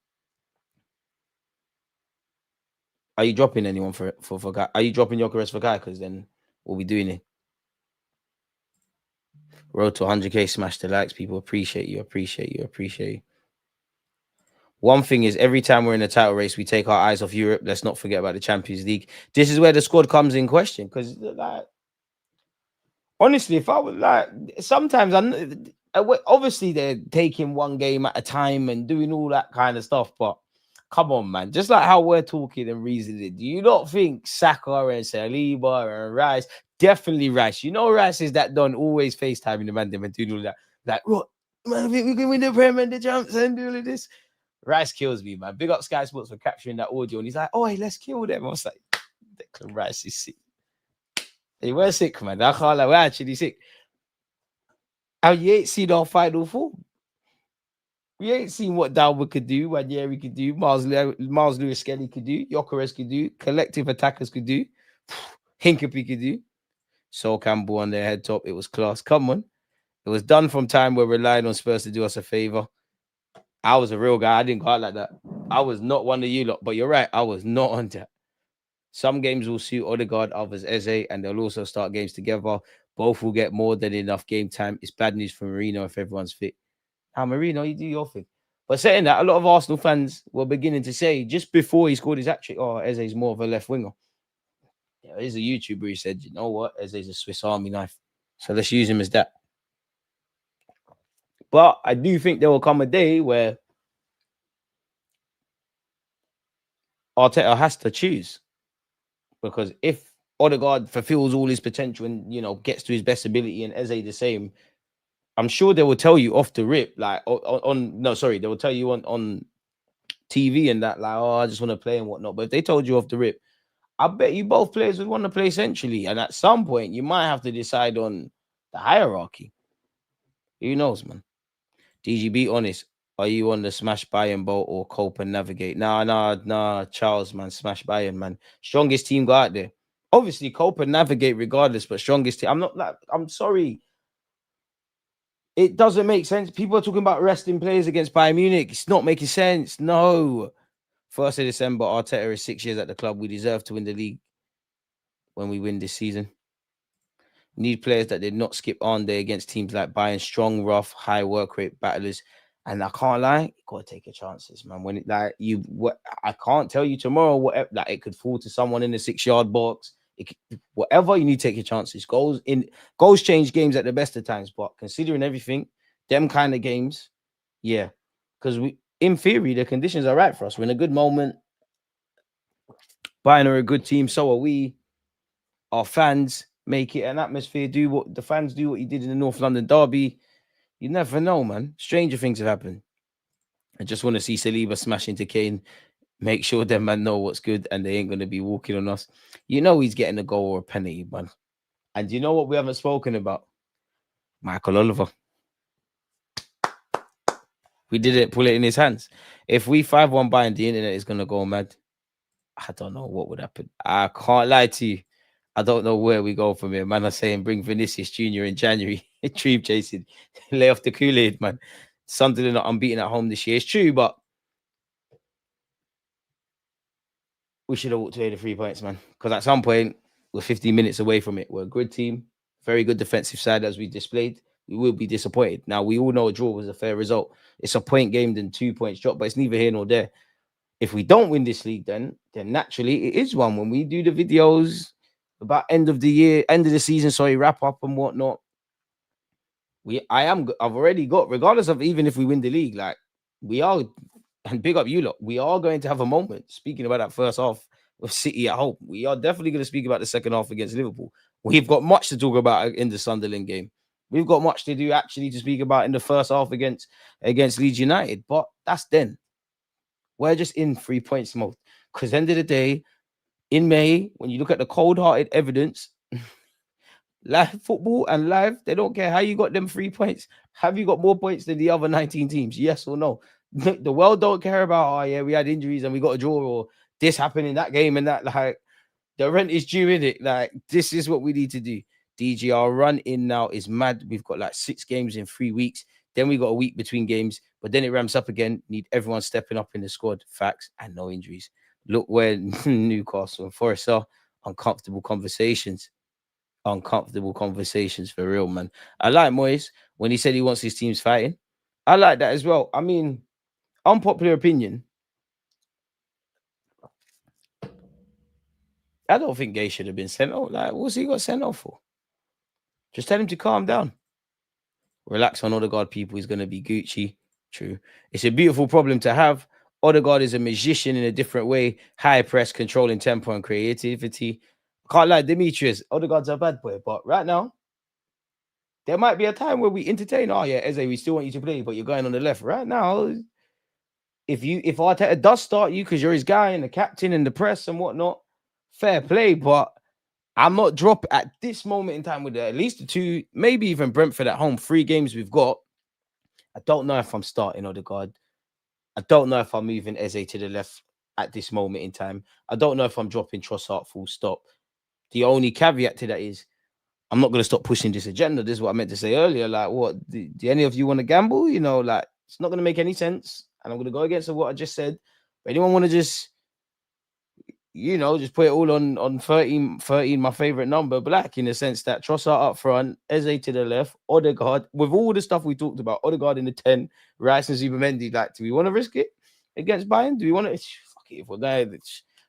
Are you dropping anyone for Guy? Are you dropping Gyökeres for Guy? Because then we'll be doing it. Road to 100k, smash the likes. People appreciate you. One thing is, every time we're in a title race, we take our eyes off Europe. Let's not forget about the Champions League. This is where the squad comes in question. Because, like, honestly, if I was like, sometimes obviously they're taking one game at a time and doing all that kind of stuff. But come on, man. Just like how we're talking and reasoning, do you not think Saka and Saliba and Rice, definitely Rice? You know, Rice is that done always FaceTiming the man and doing all that. Like, what? Man, I think we can win the Prem and the Champs and do all of this. Rice kills me, man. Big up Sky Sports for capturing that audio. And he's like, oh, hey, let's kill them. I was like, Declan Rice is sick. Hey, we're sick, man. I can't lie. We're actually sick. And you ain't seen our final four. We ain't seen what Dalwood could do, Wanyeri could do, Miles Lewis Skelly could do, Gyökeres could do, collective attackers could do, Hincapie could do. Sol Campbell on their head top. It was class. Come on. It was done from time we're relying on Spurs to do us a favor. I was a real guy. I didn't go out like that. I was not one of you lot, but you're right. I was not on that. Some games will suit Odegaard, others Eze, and they'll also start games together. Both will get more than enough game time. It's bad news for Marino if everyone's fit. Now, Marino, you do your thing. But saying that, a lot of Arsenal fans were beginning to say, just before he scored his hat-trick, oh, Eze's more of a left winger. Yeah, there's a YouTuber who said, you know what? Eze's a Swiss Army knife. So let's use him as that. But I do think there will come a day where Arteta has to choose. Because if Odegaard fulfills all his potential and, you know, gets to his best ability and Eze the same, I'm sure they will tell you off the rip, like they will tell you on TV and that, like, oh, I just want to play and whatnot. But if they told you off the rip, I bet you both players would want to play centrally. And at some point, you might have to decide on the hierarchy. Who knows, man? DG, be honest. Are you on the smash Bayern boat or cope and navigate? Nah, Charles, man. Smash Bayern, man. Strongest team go out there. Obviously, cope and navigate regardless, but strongest team. I'm sorry. It doesn't make sense. People are talking about resting players against Bayern Munich. It's not making sense. No. 1st of December, Arteta is 6 years at the club. We deserve to win the league when we win this season. Need players that did not skip on day against teams like Bayern, strong, rough, high work rate battlers. And I can't lie, you gotta take your chances, man. When I can't tell you tomorrow whatever, like it could fall to someone in the 6-yard box. Whatever, you need to take your chances. Goals change games at the best of times, but considering everything, them kind of games, yeah, because in theory, the conditions are right for us. We're in a good moment. Bayern are a good team, so are we. Our fans make it an atmosphere. Do what the fans do. What you did in the North London derby. You never know, man. Stranger things have happened. I just want to see Saliba smash into Kane. Make sure them man know what's good and they ain't going to be walking on us. You know he's getting a goal or a penalty, man. And you know what we haven't spoken about? Michael Oliver. We didn't pull it in his hands. If we 5-1 Bayern, the internet is gonna go mad. I don't know what would happen. I can't lie to you. I don't know where we go from here. Man are saying bring Vinicius Jr. in January. Dream chasing. Lay off the Kool-Aid, man. Sunderland are unbeaten at home this year. It's true, but we should have walked away the 3 points, man. Because at some point, we're 15 minutes away from it. We're a good team, very good defensive side as we displayed. We will be disappointed. Now, we all know a draw was a fair result. It's a point game, then 2 points drop, but it's neither here nor there. If we don't win this league, then naturally it is one. When we do the videos about end of the year, end of the season, sorry, wrap up and whatnot, I've already got, regardless of even if we win the league, like we are, and big up you lot, we are going to have a moment. Speaking about that first half of City at home, we are definitely going to speak about the second half against Liverpool. We've got much to talk about in the Sunderland game. We've got much to do actually to speak about in the first half against Leeds United, but that's then. We're just in 3 points mode. Because end of the day, in May, when you look at the cold-hearted evidence, live football and live, they don't care how you got them 3 points. Have you got more points than the other 19 teams? Yes or no? The world don't care about, oh yeah, we had injuries and we got a draw, or this happened in that game and that. Like, the rent is due in it. Like, this is what we need to do. DGR run in now is mad. We've got like 6 games in 3 weeks. Then we got a week between games, but then it ramps up again. Need everyone stepping up in the squad. Facts and no injuries. Look where Newcastle and Forest are. Uncomfortable conversations. Uncomfortable conversations for real, man. I like Moyes when he said he wants his teams fighting. I like that as well. I mean, unpopular opinion. I don't think Gay should have been sent off. Like, what's he got sent off for? Just tell him to calm down. Relax on Odegaard, people. He's going to be Gucci. True. It's a beautiful problem to have. Odegaard is a magician in a different way. High press, controlling tempo and creativity. Can't lie, Demetrius. Odegaard's a bad boy. But right now, there might be a time where we entertain. Oh, yeah, Eze, we still want you to play, but you're going on the left. Right now, if Arteta does start you because you're his guy and the captain and the press and whatnot, fair play. But I'm not dropping at this moment in time with at least the 2, maybe even Brentford at home, 3 games we've got. I don't know if I'm starting Odegaard. I don't know if I'm moving Eze to the left at this moment in time. I don't know if I'm dropping Trossard full stop. The only caveat to that is I'm not going to stop pushing this agenda. This is what I meant to say earlier. Like, what? Do any of you want to gamble? You know, like, it's not going to make any sense. And I'm going to go against what I just said. But anyone want to just, you know, just put it all on 13, my favorite number, black, in the sense that Trossard up front, Eze to the left, Odegaard, with all the stuff we talked about, Odegaard in the 10, Rice and Zubimendi. Like, do we want to risk it against Bayern? Do we want to? Fuck it, if we're going,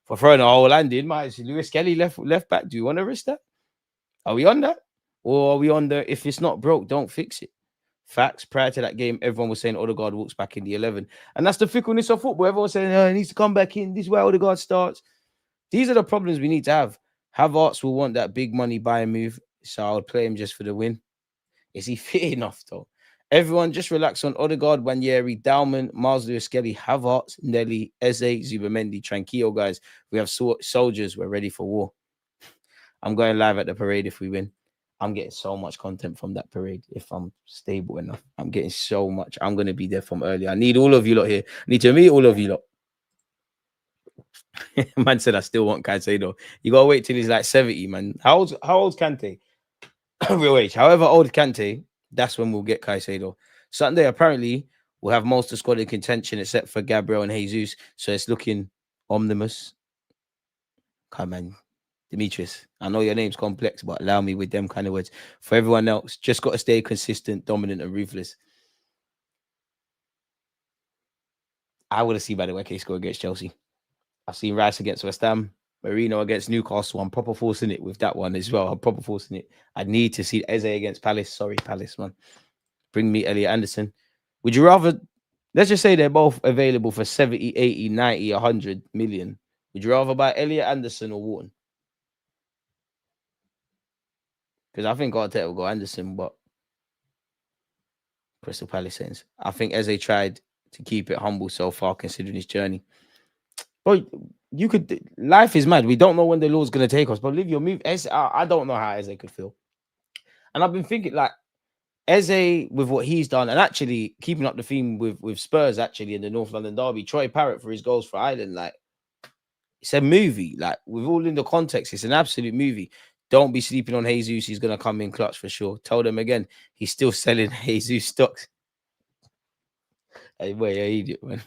for throwing a whole hand in, might Lewis Kelly left back. Do you want to risk that? Are we on that? Or are we on the, if it's not broke, don't fix it? Facts. Prior to that game, everyone was saying Odegaard walks back in the 11. And that's the fickleness of football. Everyone was saying, he needs to come back in. This is where Odegaard starts. These are the problems we need to have. Havertz will want that big money buy move, so I would play him just for the win. Is he fit enough, though? Everyone just relax on Odegaard, Wanyeri, Dalman, Miles Lewis Kelly, Havertz, Nelly, Eze, Zubamendi, Tranquillo, guys. We have soldiers. We're ready for war. I'm going live at the parade if we win. I'm getting so much content from that parade if I'm stable enough. I'm getting so much. I'm going to be there from early. I need all of you lot here. I need to meet all of you lot. Man said I still want Caicedo. You gotta wait till he's like 70, man. How old's Kante? Real age. However old Kante, that's when we'll get Caicedo. Sunday, apparently, we'll have most of the squad in contention except for Gabriel and Jesus. So it's looking omnibus. Come on, Demetrius. I know your name's complex, but allow me with them kind of words. For everyone else, just got to stay consistent, dominant, and ruthless. I want to see, by the way, K score against Chelsea. I've seen Rice against West Ham, Marino against Newcastle. I'm proper forcing it with that one as well. I'm proper forcing it. I need to see Eze against Palace. Sorry, Palace, man. Bring me Elliot Anderson. Would you rather, let's just say they're both available for 70, 80, 90, 100 million. Would you rather buy Elliot Anderson or Wharton? Because I think Arteta will go Anderson, but Crystal Palace sense. I think Eze tried to keep it humble so far, considering his journey. But you could. Life is mad. We don't know when the law's gonna take us. But live your move. I don't know how Eze could feel. And I've been thinking like Eze with what he's done, and actually keeping up the theme with Spurs actually in the North London derby. Troy Parrott for his goals for Ireland, like it's a movie. Like with all in the context, it's an absolute movie. Don't be sleeping on Jesus. He's gonna come in clutch for sure. Tell them again. He's still selling Jesus stocks. Hey, boy, you're an idiot, man.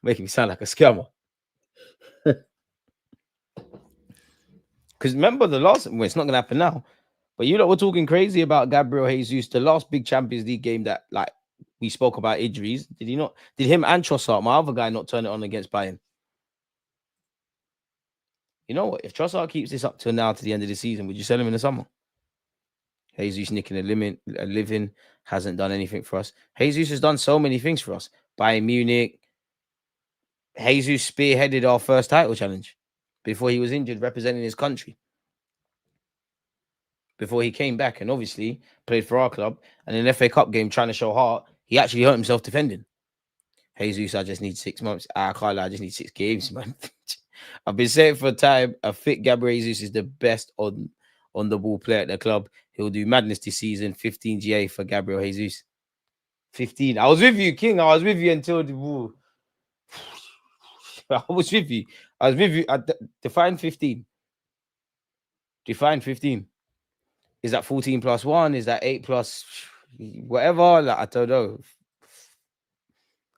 Making me sound like a scammer. Because remember the last, well, it's not gonna happen now. But you know, we're talking crazy about Gabriel Jesus, the last big Champions League game that like we spoke about injuries. Did he not? Did him and Trossard, my other guy, not turn it on against Bayern? You know what? If Trossard keeps this up till now to the end of the season, would you sell him in the summer? Jesus nicking a living, hasn't done anything for us. Jesus has done so many things for us. Bayern Munich. Jesus spearheaded our first title challenge before he was injured, representing his country. Before he came back and obviously played for our club, and in an FA Cup game trying to show heart, he actually hurt himself defending. Jesus, I just need 6 months. I can't lie, I just need 6 games, man. I've been saying for a time, a fit Gabriel Jesus is the best on the ball player at the club. He'll do madness this season. 15 GA for Gabriel Jesus. 15. I was with you, King. I was with you until the ball. I was with you. Define 15. Define 15. Is that 14 plus 1? Is that 8 plus whatever? Like, I don't know.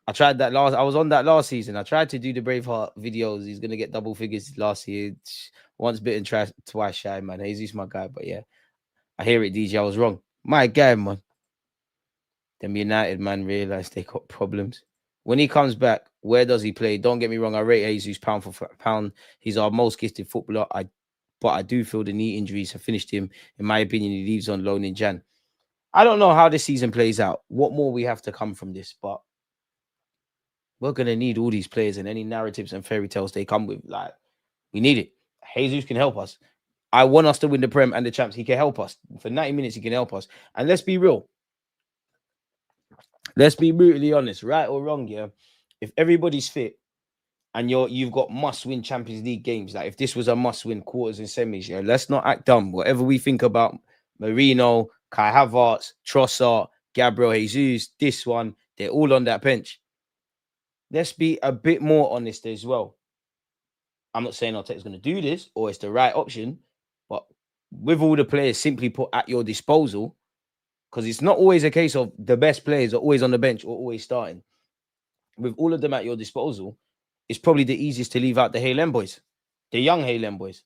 I tried that last. I was on that last season. I tried to do the Braveheart videos. He's gonna get double figures last year. Once bitten, twice shy, man. Jesus, my guy. But yeah, I hear it, DJ. I was wrong. My guy, man. Them United man realized they got problems. When he comes back, where does he play? Don't get me wrong. I rate Jesus pound for pound. He's our most gifted footballer. But I do feel the knee injuries have finished him. In my opinion, he leaves on loan in Jan. I don't know how this season plays out. What more we have to come from this, but we're going to need all these players and any narratives and fairy tales they come with. Like, we need it. Jesus can help us. I want us to win the Prem and the Champs. He can help us. For 90 minutes, he can help us. And let's be real. Let's be brutally honest. Right or wrong, yeah? If everybody's fit and you've got must-win Champions League games, like if this was a must-win quarters and semis, yeah, let's not act dumb. Whatever we think about Marino, Kai Havertz, Trossard, Gabriel Jesus, this one, they're all on that bench. Let's be a bit more honest as well. I'm not saying Arteta's going to do this or it's the right option, but with all the players simply put at your disposal, because it's not always a case of the best players are always on the bench or always starting. With all of them at your disposal, it's probably the easiest to leave out the Haaland boys, the young Haaland boys.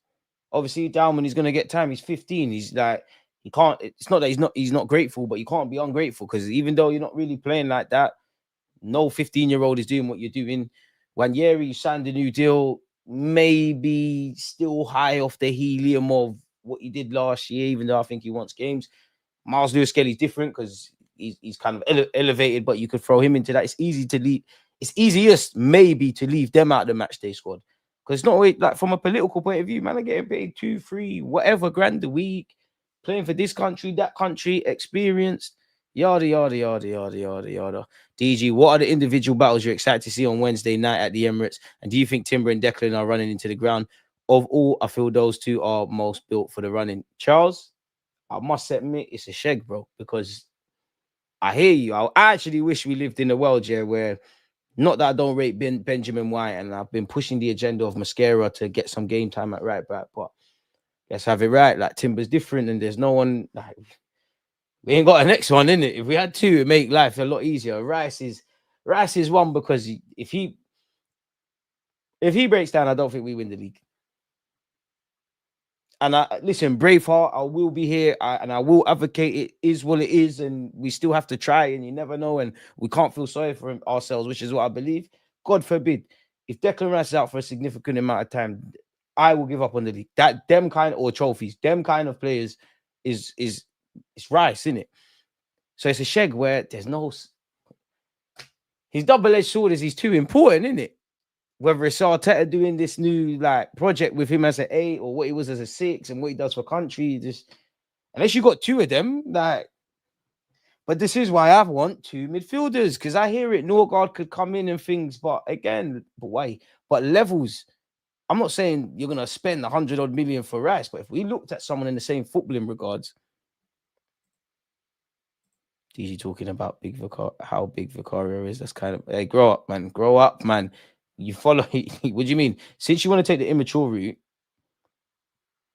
Obviously, Dalman is going to get time. He's 15. He's like, he can't. It's not that he's not grateful, but you can't be ungrateful because even though you're not really playing like that, no 15-year-old is doing what you're doing. Wanyeri signed a new deal, maybe still high off the helium of what he did last year, even though I think he wants games. Miles Lewis-Skelly's different because he's kind of elevated, but you could throw him into that. It's easy to leave. It's easiest maybe to leave them out of the match day squad because it's not always, like from a political point of view, man, are getting paid 2, 3, whatever grand a week, playing for this country, that country, experienced, yada yada yada yada yada yada. DG, what are the individual battles you're excited to see on Wednesday night at the Emirates? And do you think Timber and Declan are running into the ground? Of all, I feel those two are most built for the running. Charles, I must admit, it's a shag, bro, because I hear you. I actually wish we lived in a world, yeah, where not that I don't rate Benjamin White, and I've been pushing the agenda of Mascara to get some game time at right back, but let's have it right. Like Timber's different, and there's no one. Like, we ain't got a next one, innit? If we had two, it'd make life a lot easier. Rice is one because if he breaks down, I don't think we win the league. And listen, Braveheart, I will be here and I will advocate it is what it is, and we still have to try, and you never know, and we can't feel sorry for ourselves, which is what I believe. God forbid, if Declan Rice is out for a significant amount of time, I will give up on the league. That them kind or trophies, them kind of players is Rice, isn't it? So it's a sheg where there's no. His double-edged sword is he's too important, isn't it? Whether it's Arteta doing this new like project with him as an 8 or what he was as a 6 and what he does for country, just unless you got two of them, like But this is why I want two midfielders, because I hear it. Norgard could come in and things, but again, but why? But levels. I'm not saying you're gonna spend 100 odd million for Rice, but if we looked at someone in the same footballing regards, DG talking about how big Vicario is. That's kind of, hey, grow up, man. Grow up, man. You follow. What do you mean? Since you want to take the immature route,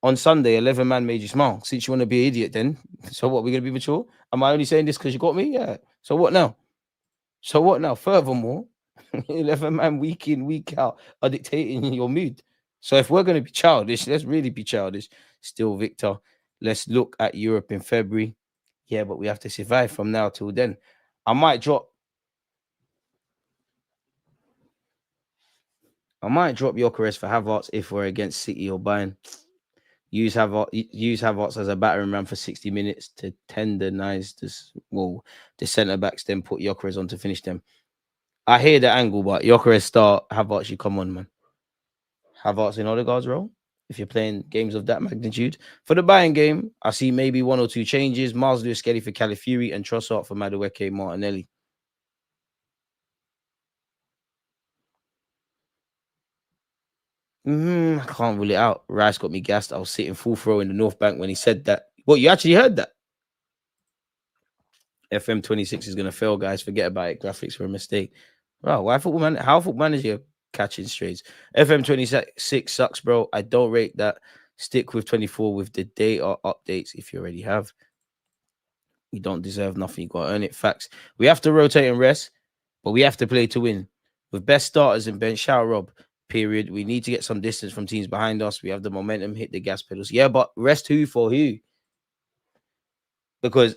on Sunday, 11 man made you smile. Since you want to be an idiot, then so what? We're gonna be mature? Am I only saying this because you got me? Yeah. So what now? So what now? Furthermore, 11 man week in, week out are dictating your mood. So if we're going to be childish, let's really be childish. Still, Victor, let's look at Europe in February. Yeah, but we have to survive from now till then. I might drop Gyökeres for Havertz if we're against City or Bayern. Use Havertz as a battering ram for 60 minutes to tendonize the centre backs, then put Gyökeres on to finish them. I hear the angle, but Gyökeres start, Havertz, you come on, man. Havertz in Odegaard's role, if you're playing games of that magnitude. For the Bayern game, I see maybe one or two changes. Miles Lewis-Skelly for Calafiori and Trossard for Madueke Martinelli. I can't rule it out. Rice got me gassed. I was sitting full throw in the North Bank when he said that. What, you actually heard that? FM26 is going to fail, guys. Forget about it. Graphics were a mistake. Wow, how football manager catching strays? FM26 sucks, bro. I don't rate that. Stick with 24 with the data updates if you already have. You don't deserve nothing. You got to earn it. Facts. We have to rotate and rest, but we have to play to win. With best starters and bench, shout Rob, period. We need to get some distance from teams behind us. We have the momentum, hit the gas pedals. Yeah, but rest who for who? Because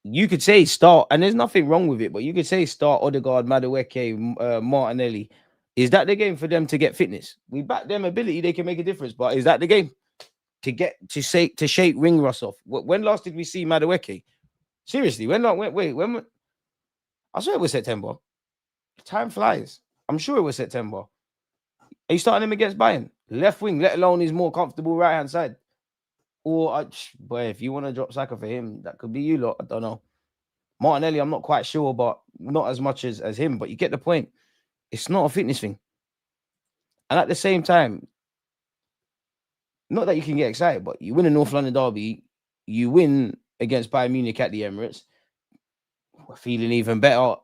you could say start, and there's nothing wrong with it, but you could say start Odegaard, Madueke, Martinelli. Is that the game for them to get fitness? We back them ability, they can make a difference, but is that the game to shake Ring Rust off? When last did we see Madueke? Seriously, when? I swear it was September. Time flies. I'm sure it was September. Are you starting him against Bayern? Left wing, let alone his more comfortable right hand side. Or, boy, if you want to drop Saka for him, that could be you lot. I don't know. Martinelli, I'm not quite sure, but not as much as him. But you get the point. It's not a fitness thing. And at the same time, not that you can get excited, but you win a North London derby, you win against Bayern Munich at the Emirates, we're feeling even better.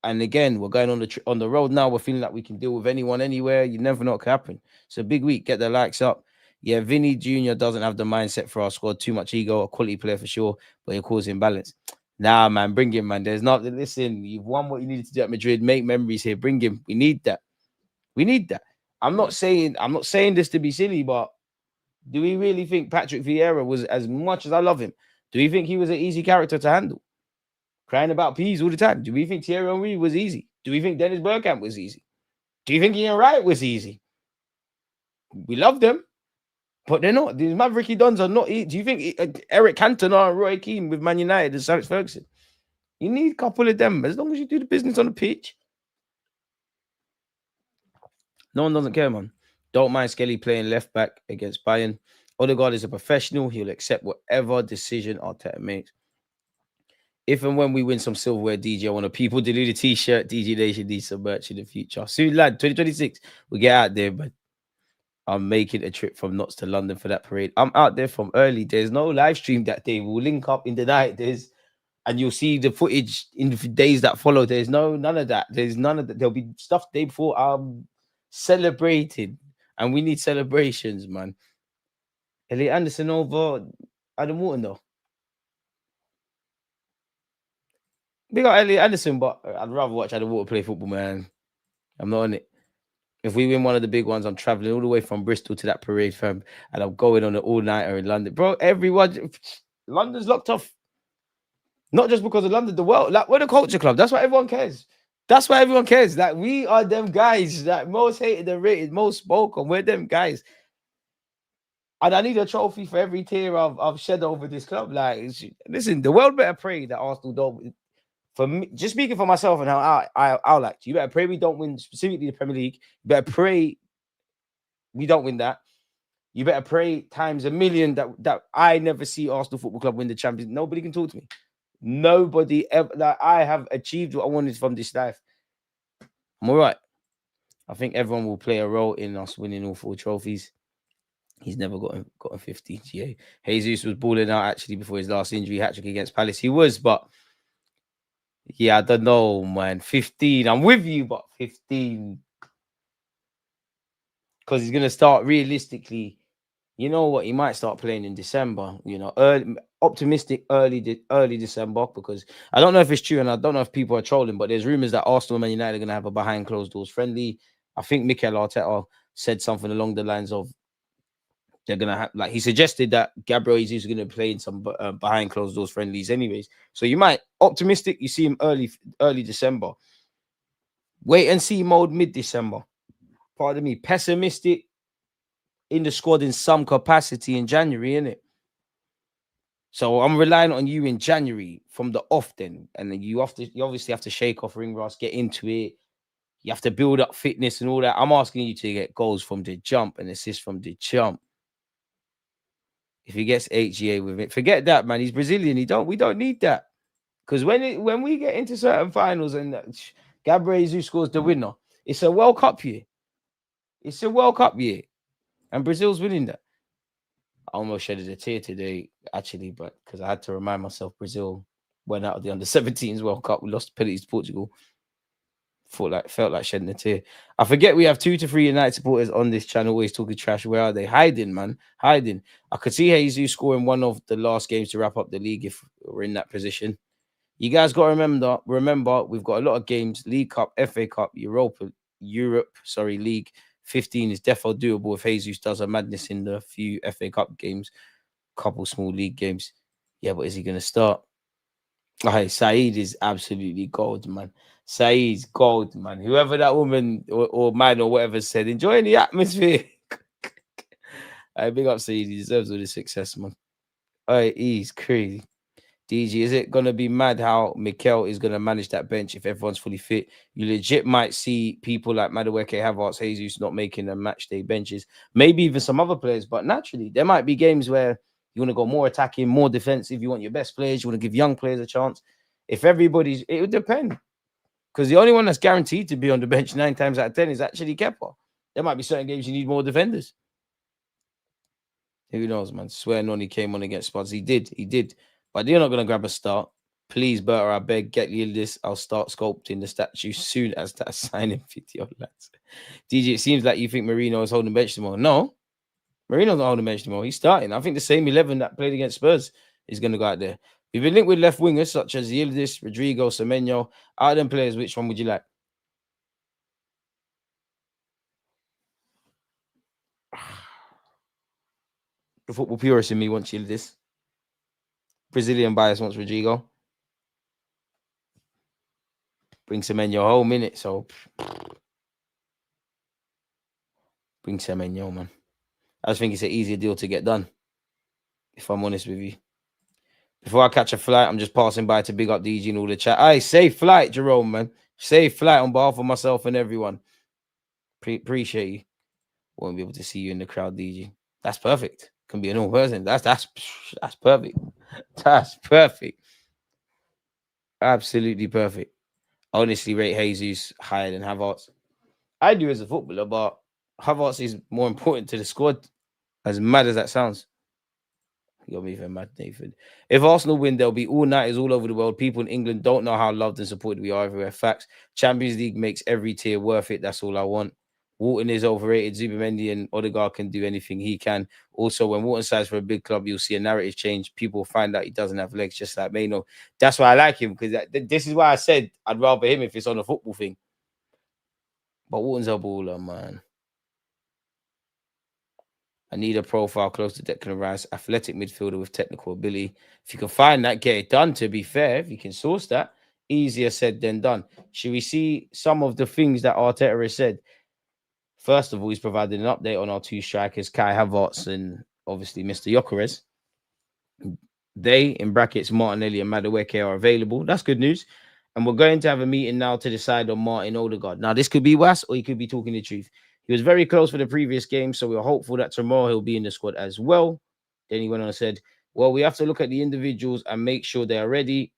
And again, we're going on the road now. We're feeling like we can deal with anyone, anywhere. You never know what can happen. It's a big week. Get the likes up. Yeah, Vinny Jr. doesn't have the mindset for our squad. Too much ego, a quality player for sure, but he'll cause imbalance. Nah, man, bring him, man. There's not. Listen, you've won what you needed to do at Madrid. Make memories here. Bring him. We need that. We need that. I'm not saying this to be silly, but do we really think Patrick Vieira was, as much as I love him, do we think he was an easy character to handle? Crying about peas all the time. Do we think Thierry Henry was easy? Do we think Dennis Bergkamp was easy? Do you think Ian Wright was easy? We love them, but they're not. These Mavericky Dons are not easy. Do you think Eric Cantona and Roy Keane with Man United and Alex Ferguson? You need a couple of them. As long as you do the business on the pitch. No one doesn't care, man. Don't mind Skelly playing left back against Bayern. Odegaard is a professional. He'll accept whatever decision Arteta makes. If and when we win some silverware, DJ, I want a people deluded t-shirt. DJ Nation needs some merch in the future. Soon, lad, 2026, we get out there, but I'm making a trip from Notts to London for that parade. I'm out there from early. There's no live stream that day. We'll link up in the night. And you'll see the footage in the days that follow. There's none of that. There's none of that. There'll be stuff the day before. I'm celebrating, and we need celebrations, man. Elliot Anderson over Adam Wharton, though. We got Elliot Anderson, but I'd rather watch Adam Wharton play football, man. I'm not on it. If we win one of the big ones, I'm traveling all the way from Bristol to that parade, fam, and I'm going on an all-nighter in London. Bro, London's locked off. Not just because of London, the world. Like, we're the culture club. That's why everyone cares. That's why everyone cares. Like, we are them guys that most hated and rated, most spoken. We're them guys. And I need a trophy for every tear I've shed over this club. Like, listen, the world better pray that Arsenal don't. For me, just speaking for myself and how I like you better pray we don't win specifically the Premier League. You better pray we don't win that. You better pray times a million that I never see Arsenal Football Club win the Champions. Nobody can talk to me. Nobody ever. Like, I have achieved what I wanted from this life. I'm all right. I think everyone will play a role in us winning all 4 trophies. He's never gotten 50 GA. Jesus was balling out actually before his last injury hat trick against Palace. He was, but yeah, I don't know, man. 15. I'm with you, but 15. Because he's gonna start realistically. You know what? He might start playing in December. You know, optimistic early December, because I don't know if it's true and I don't know if people are trolling, but there's rumors that Arsenal and Man United are gonna have a behind closed doors friendly. I think Mikel Arteta said something along the lines of they're gonna have, like, he suggested that Gabriel Jesus is gonna play in some behind closed doors friendlies, anyways. So you might optimistic, you see him early December. Wait and see mode mid December. Pardon me. Pessimistic, in the squad in some capacity in January, innit? So I'm relying on you in January from the off then. And then you obviously have to shake off ring rust, get into it. You have to build up fitness and all that. I'm asking you to get goals from the jump and assists from the jump. If he gets HGA with it, forget that, man. He's Brazilian. We don't need that. Because when we get into certain finals and Gabriel Jesus scores the winner, it's a World Cup year. It's a World Cup year. And Brazil's winning that. I almost shedded a tear today, actually, but because I had to remind myself Brazil went out of the under-17s World Cup. We lost penalties to Portugal. Felt like shedding a tear. I forget we have 2 to 3 United supporters on this channel always talking trash. Where are they? Hiding, man. Hiding. I could see Jesus scoring one of the last games to wrap up the league if we're in that position. You guys got to remember, we've got a lot of games. League Cup, FA Cup, Europe, League. 15 is defo doable if Jesus does a madness in the few FA Cup games, couple small league games. Yeah, but is he going to start? Okay, Saeed is absolutely gold, man. Saeed's gold, man. Whoever that woman or man or whatever said, enjoying the atmosphere. I big up Saeed. He deserves all the success, man. Hey, he's crazy. DG, is it going to be mad how Mikel is going to manage that bench if everyone's fully fit? You legit might see people like Madueke, Havertz, Jesus not making the match day benches. Maybe even some other players, but naturally, there might be games where you want to go more attacking, more defensive. You want your best players. You want to give young players a chance. If everybody's, it would depend. Because the only one that's guaranteed to be on the bench 9 times out of 10 is actually Kepa. There might be certain games you need more defenders. Who knows, man? Swear Noni came on against Spurs. He did. But they're not going to grab a start. Please, Berta, I beg, get you this. I'll start sculpting the statue soon as that signing video, lads. DJ, it seems like you think Marino is holding bench tomorrow. No, Marino's not holding bench tomorrow. He's starting. I think the same 11 that played against Spurs is going to go out there. We've been linked with left wingers such as Yildiz, Rodrigo, Semenyo. Out of them players, which one would you like? The football purist in me wants Yildiz. Brazilian bias wants Rodrigo. Bring Semenyo home, innit? So bring Semenyo, man. I just think it's an easier deal to get done, if I'm honest with you. Before I catch a flight, I'm just passing by to big up DG and all the chat. Hey, safe flight, Jerome, man. Safe flight on behalf of myself and everyone. Appreciate you. Won't be able to see you in the crowd, DG. That's perfect. Can be a normal person. That's perfect. That's perfect. Absolutely perfect. I honestly rate Jesus higher than Havertz. I do as a footballer, but Havertz is more important to the squad. As mad as that sounds. You got me even mad, Nathan. If Arsenal win, there'll be all-nighters all over the world. People in England don't know how loved and supported we are everywhere. Facts. Champions League makes every tier worth it. That's all I want. Walton is overrated. Zubimendi and Odegaard can do anything he can. Also, when Walton signs for a big club, you'll see a narrative change. People find out he doesn't have legs, just like Maino. That's why I like him, because this is why I said I'd rather him if it's on a football thing. But Walton's a baller, man. I need a profile close to Declan Rice, athletic midfielder with technical ability. If you can find that, get it done, to be fair. If you can source that, easier said than done. Should we see some of the things that Arteta has said? First of all, he's provided an update on our 2 strikers, Kai Havertz and obviously Mr. Gyökeres. They, in brackets, Martinelli and Madueke, are available. That's good news. And we're going to have a meeting now to decide on Martin Odegaard. Now, this could be worse, or he could be talking the truth. He was very close for the previous game, so we're hopeful that tomorrow he'll be in the squad as well. Then he went on and said, well, we have to look at the individuals and make sure they are ready.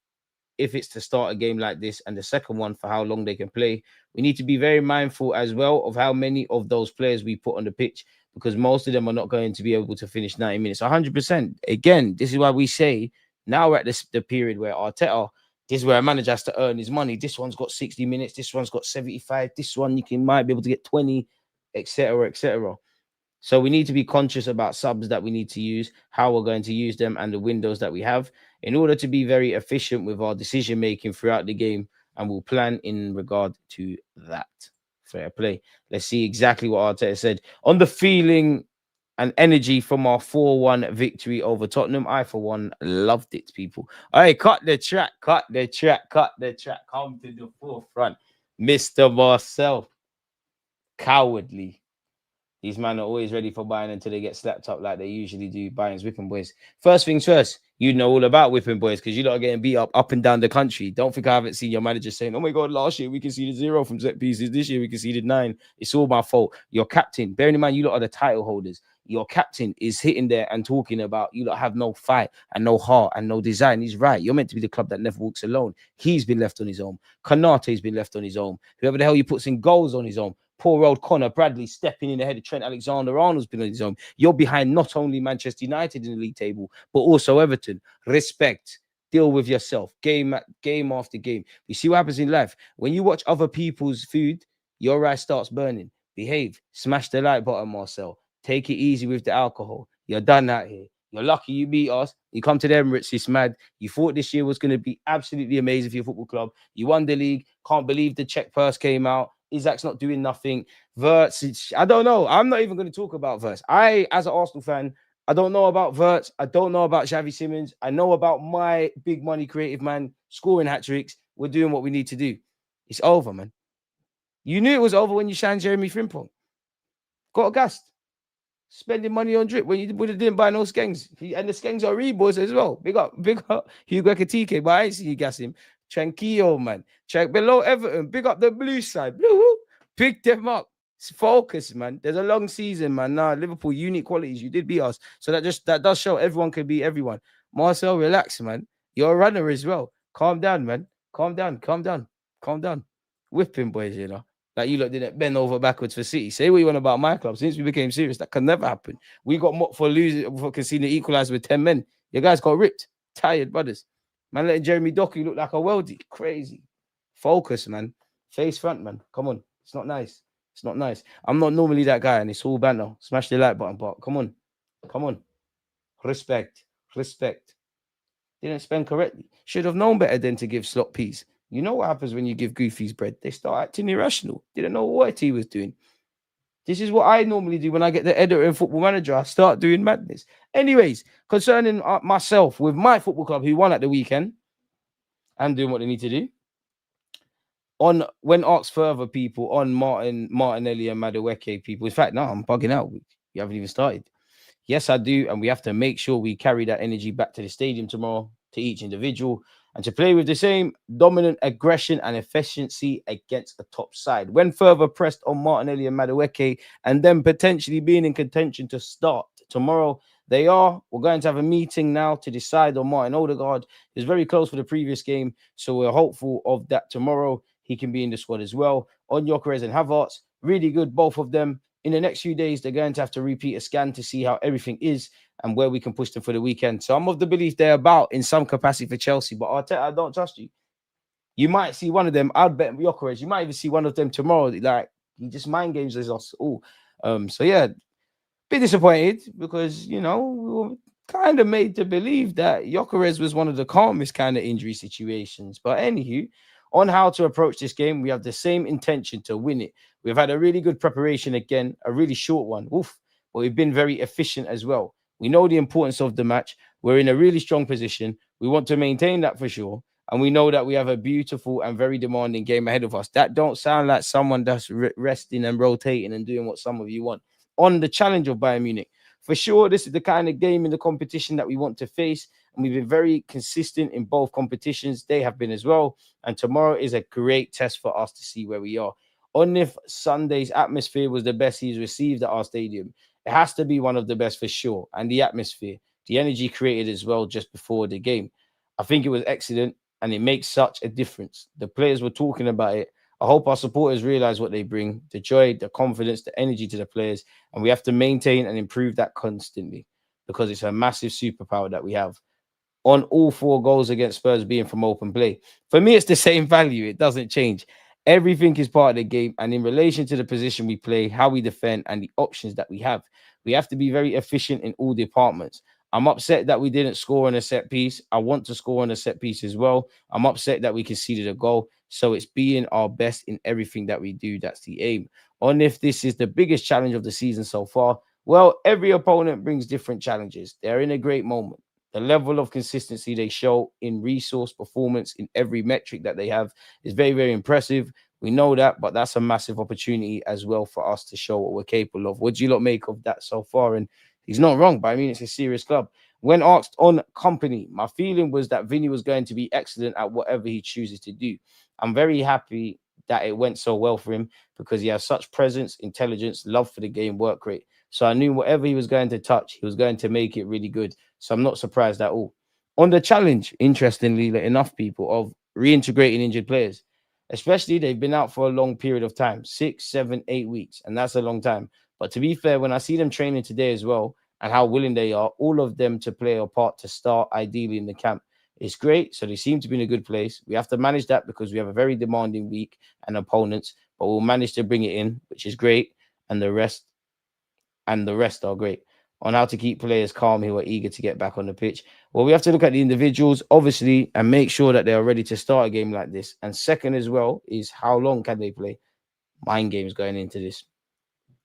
if it's to start a game like this, and the second one for how long they can play. We need to be very mindful as well of how many of those players we put on the pitch, because most of them are not going to be able to finish 90 minutes 100%. Again, this is why we say now we're at the period where Arteta, this is where a manager has to earn his money. This one's got 60 minutes, this one's got 75, this one might be able to get 20, etc., etc. So we need to be conscious about subs that we need to use, how we're going to use them, and the windows that we have in order to be very efficient with our decision making throughout the game. And we'll plan in regard to that. Fair play. Let's see exactly what Arteta said on the feeling and energy from our 4-1 victory over Tottenham. I, for one, loved it, people. All right, cut the track. Come to the forefront. Mr. Marcel. Cowardly. These men are always ready for Bayern until they get slapped up like they usually do. Bayern's whipping boys. First things first, you know all about whipping boys because you lot are getting beat up and down the country. Don't think I haven't seen your manager saying, oh my God, last year we conceded 0 from set pieces. This year we conceded 9. It's all my fault. Your captain, bearing in mind you lot are the title holders. Your captain is hitting there and talking about you lot have no fight and no heart and no design. He's right. You're meant to be the club that never walks alone. He's been left on his own. Konate's been left on his own. Whoever the hell you puts in goals on his own. Poor old Connor Bradley stepping in the head of Trent Alexander-Arnold's been on his own. You're behind not only Manchester United in the league table, but also Everton. Respect. Deal with yourself. Game after game. You see what happens in life. When you watch other people's food, your rice starts burning. Behave. Smash the like button, Marcel. Take it easy with the alcohol. You're done out here. You're lucky you beat us. You come to the Emirates, it's mad. You thought this year was going to be absolutely amazing for your football club. You won the league. Can't believe the Czech purse came out. Isaac's not doing nothing. Wirtz, I don't know. I'm not even going to talk about Wirtz. I, as an Arsenal fan, I don't know about Wirtz. I don't know about Xavi Simons. I know about my big money creative man scoring hat-tricks. We're doing what we need to do. It's over, man. You knew it was over when you signed Jeremy Frimpong. Got gassed. Spending money on drip when you didn't buy no skanks. And the skanks are Reeboys as well. Big up Hugo Ekitike, but I ain't see you gas him. Tranquillo, man. Check below Everton. Big up the blue side. Blue. Pick them up. Focus, man. There's a long season, man. Nah, Liverpool, unique qualities. You did beat us. So that does show everyone can beat everyone. Marcel, relax, man. You're a runner as well. Calm down, man. Calm down. Whipping boys, you know. Like you lot didn't bend over backwards for City. Say what you want about my club. Since we became serious, that can never happen. We got mocked for losing, for conceding the equalizer with 10 men. You guys got ripped. Tired, brothers. Man, letting Jeremy Doku look like a worldie. Crazy. Focus, man. Face front, man. Come on. It's not nice. It's not nice. I'm not normally that guy, and it's all banter. Smash the like button, but come on. Respect. Didn't spend correctly. Should have known better than to give slot peas. You know what happens when you give goofies bread? They start acting irrational. Didn't know what he was doing. This is what I normally do when I get the editor in Football Manager. I start doing madness. Anyways, concerning myself with my football club who won at the weekend and doing what they need to do. When asked further, people on Martinelli and Madueke, people. In fact, no, I'm bugging out. You haven't even started. Yes, I do. And we have to make sure we carry that energy back to the stadium tomorrow to each individual and to play with the same dominant aggression and efficiency against a top side. When further pressed on Martinelli and Madueke and then potentially being in contention to start tomorrow, we're going to have a meeting now to decide on Martin Odegaard. He was very close for the previous game, so we're hopeful of that tomorrow. He can be in the squad as well. On Gyökeres and Havertz, really good, both of them. In the next few days, they're going to have to repeat a scan to see how everything is and where we can push them for the weekend. So I'm of the belief they're about in some capacity for Chelsea. But Arteta, I don't trust you. You might see one of them. I'd bet Gyökeres. You might even see one of them tomorrow. Like, he just mind games us all. So, yeah, bit disappointed because, you know, we were kind of made to believe that Gyökeres was one of the calmest kind of injury situations. But anywho, on how to approach this game, we have the same intention to win it. We've had a really good preparation again, a really short one. Oof. But we've been very efficient as well. We know the importance of the match. We're in a really strong position. We want to maintain that for sure. And we know that we have a beautiful and very demanding game ahead of us. That don't sound like someone that's resting and rotating and doing what some of you want. On the challenge of Bayern Munich, for sure, this is the kind of game in the competition that we want to face. And we've been very consistent in both competitions. They have been as well. And tomorrow is a great test for us to see where we are. On if Sunday's atmosphere was the best he's received at our stadium, it has to be one of the best for sure. And the atmosphere, the energy created as well just before the game. I think it was excellent. and it makes such a difference. The players were talking about it. I hope our supporters realize what they bring, the joy, the confidence, the energy to the players, and we have to maintain and improve that constantly because it's a massive superpower that we have. On all 4 goals against Spurs being from open play, for me, it's the same value. It doesn't change. Everything is part of the game, and in relation to the position we play, how we defend, and the options that we have to be very efficient in all departments. I'm upset that we didn't score on a set piece. I want to score on a set piece as well. I'm upset that we conceded a goal. So it's being our best in everything that we do. That's the aim. On if this is the biggest challenge of the season so far, well, every opponent brings different challenges. They're in a great moment. The level of consistency they show in resource performance in every metric that they have is very, very impressive. We know that, but that's a massive opportunity as well for us to show what we're capable of. What do you lot make of that so far? And he's not wrong, but I mean, it's a serious club. When asked on company, my feeling was that Vinny was going to be excellent at whatever he chooses to do. I'm very happy that it went so well for him because he has such presence, intelligence, love for the game, work rate. So I knew whatever he was going to touch, he was going to make it really good. So I'm not surprised at all. On the challenge, interestingly enough, people, of reintegrating injured players, especially they've been out for a long period of time, 6, 7, 8 weeks, and that's a long time. But to be fair, when I see them training today as well and how willing they are, all of them to play a part to start ideally in the camp, it's great. So they seem to be in a good place. We have to manage that because we have a very demanding week and opponents, but we'll manage to bring it in, which is great. And the rest are great on how to keep players calm who are eager to get back on the pitch. Well, we have to look at the individuals, obviously, and make sure that they are ready to start a game like this. And second as well is how long can they play? Mind games going into this.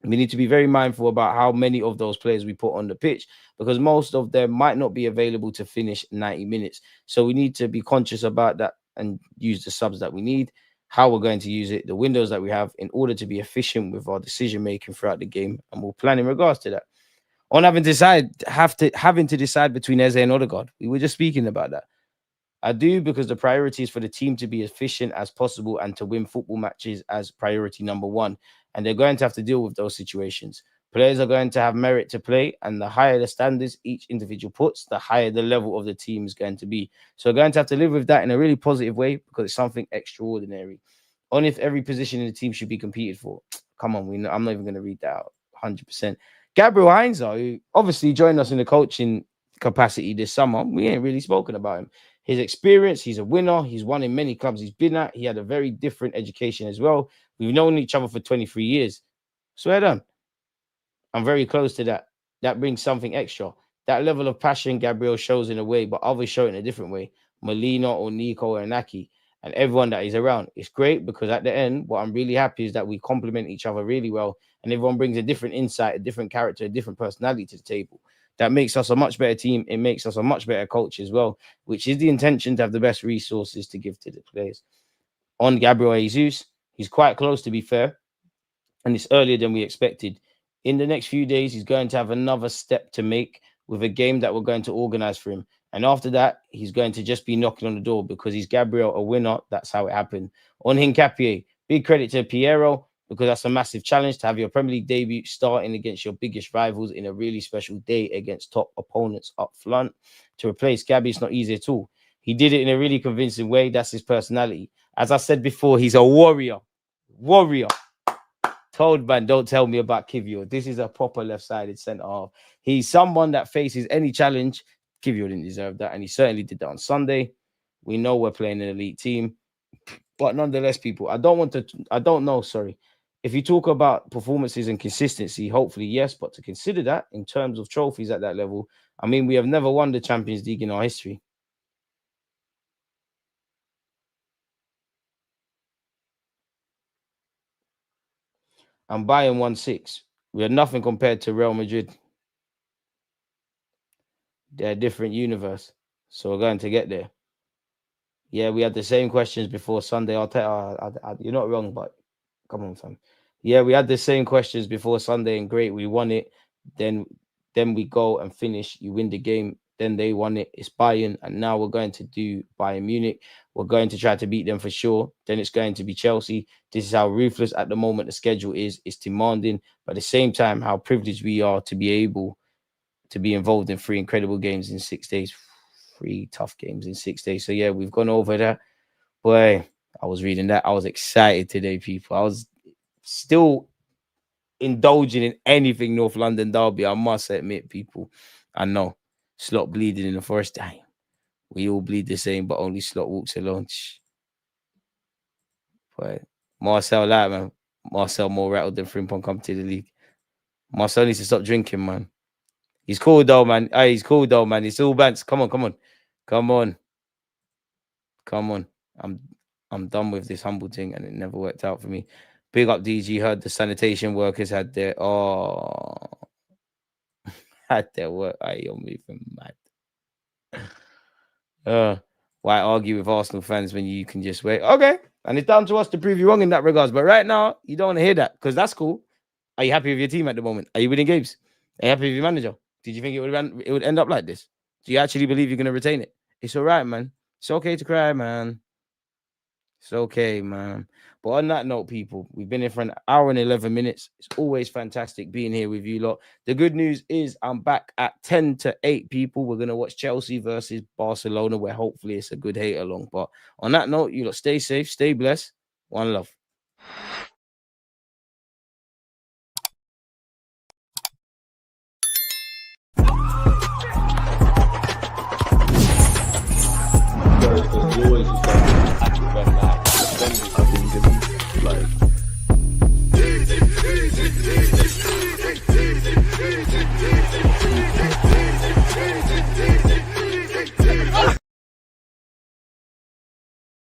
We need to be very mindful about how many of those players we put on the pitch because most of them might not be available to finish 90 minutes. So we need to be conscious about that and use the subs that we need, how we're going to use it, the windows that we have in order to be efficient with our decision making throughout the game. And we'll plan in regards to that. On having to decide between Eze and Odegaard, we were just speaking about that. I do because the priority is for the team to be efficient as possible and to win football matches as priority number one. And they're going to have to deal with those situations. Players are going to have merit to play, and the higher the standards each individual puts, the higher the level of the team is going to be. So we're going to have to live with that in a really positive way because it's something extraordinary. On if every position in the team should be competed for. Come on, I'm not even going to read that out 100%. Gabriel Heinzer, who obviously joined us in the coaching capacity this summer, we ain't really spoken about him. His experience, he's a winner. He's won in many clubs he's been at. He had a very different education as well. We've known each other for 23 years. Swear done. I'm very close to that. That brings something extra. That level of passion Gabriel shows in a way, but others show it in a different way. Molina or Nico or Naki and everyone that is around. It's great because at the end, what I'm really happy is that we complement each other really well and everyone brings a different insight, a different character, a different personality to the table. That makes us a much better team. It makes us a much better coach as well, which is the intention to have the best resources to give to the players. On Gabriel Jesus, he's quite close to be fair, and it's earlier than we expected. In the next few days, he's going to have another step to make with a game that we're going to organize for him. And after that, he's going to just be knocking on the door because he's Gabriel, a winner. That's how it happened. On Hincapié, big credit to Piero because that's a massive challenge to have your Premier League debut starting against your biggest rivals in a really special day against top opponents up front. To replace Gabby, it's not easy at all. He did it in a really convincing way. That's his personality. As I said before, he's a warrior. Warrior. Told man, don't tell me about Kivio. This is a proper left-sided centre half. He's someone that faces any challenge. Kivio didn't deserve that, and he certainly did that on Sunday. We know we're playing an elite team, but nonetheless, people, I don't know, sorry. If you talk about performances and consistency, hopefully, yes, but to consider that in terms of trophies at that level, I mean, we have never won the Champions League in our history. And Bayern won 6. We are nothing compared to Real Madrid. They're a different universe. So we're going to get there. Yeah, we had the same questions before Sunday. I'll tell you, you're not wrong, but come on, fam. Yeah, we had the same questions before Sunday, and great, we won it. Then we go and finish. You win the game. Then they won it. It's Bayern, and now we're going to do Bayern Munich. We're going to try to beat them for sure. Then it's going to be Chelsea. This is how ruthless at the moment the schedule is. It's demanding, but at the same time, how privileged we are to be able to be involved in 3 incredible games in 6 days. 3 tough games in 6 days. So yeah, we've gone over that. Boy, I was reading that. I was excited today, people. I was still indulging in anything North London derby. I must admit, people. I know. Slot bleeding in the first time. We all bleed the same, but only Slot walks alone. But Marcel, like, man. Marcel more rattled than Frimpong come to the league. Marcel needs to stop drinking, man. He's cool though, man. Hey, he's cool though, man. It's all bands. Come on, come on. Come on. Come on. I'm done with this humble thing, and it never worked out for me. Big up DG. Heard the sanitation workers had their had their work. You're moving mad. Why argue with Arsenal fans when you can just wait? Okay. And it's down to us to prove you wrong in that regards. But right now, you don't want to hear that because that's cool. Are you happy with your team at the moment? Are you winning games? Are you happy with your manager? Did you think it would end up like this? Do you actually believe you're going to retain it? It's all right, man. It's okay to cry, man. It's okay, man. But on that note, people, we've been here for an hour and 11 minutes. It's always fantastic being here with you lot. The good news is I'm back at 10 to 8, people. We're going to watch Chelsea versus Barcelona, where hopefully it's a good hate along. But on that note, you lot stay safe, stay blessed. One love. Always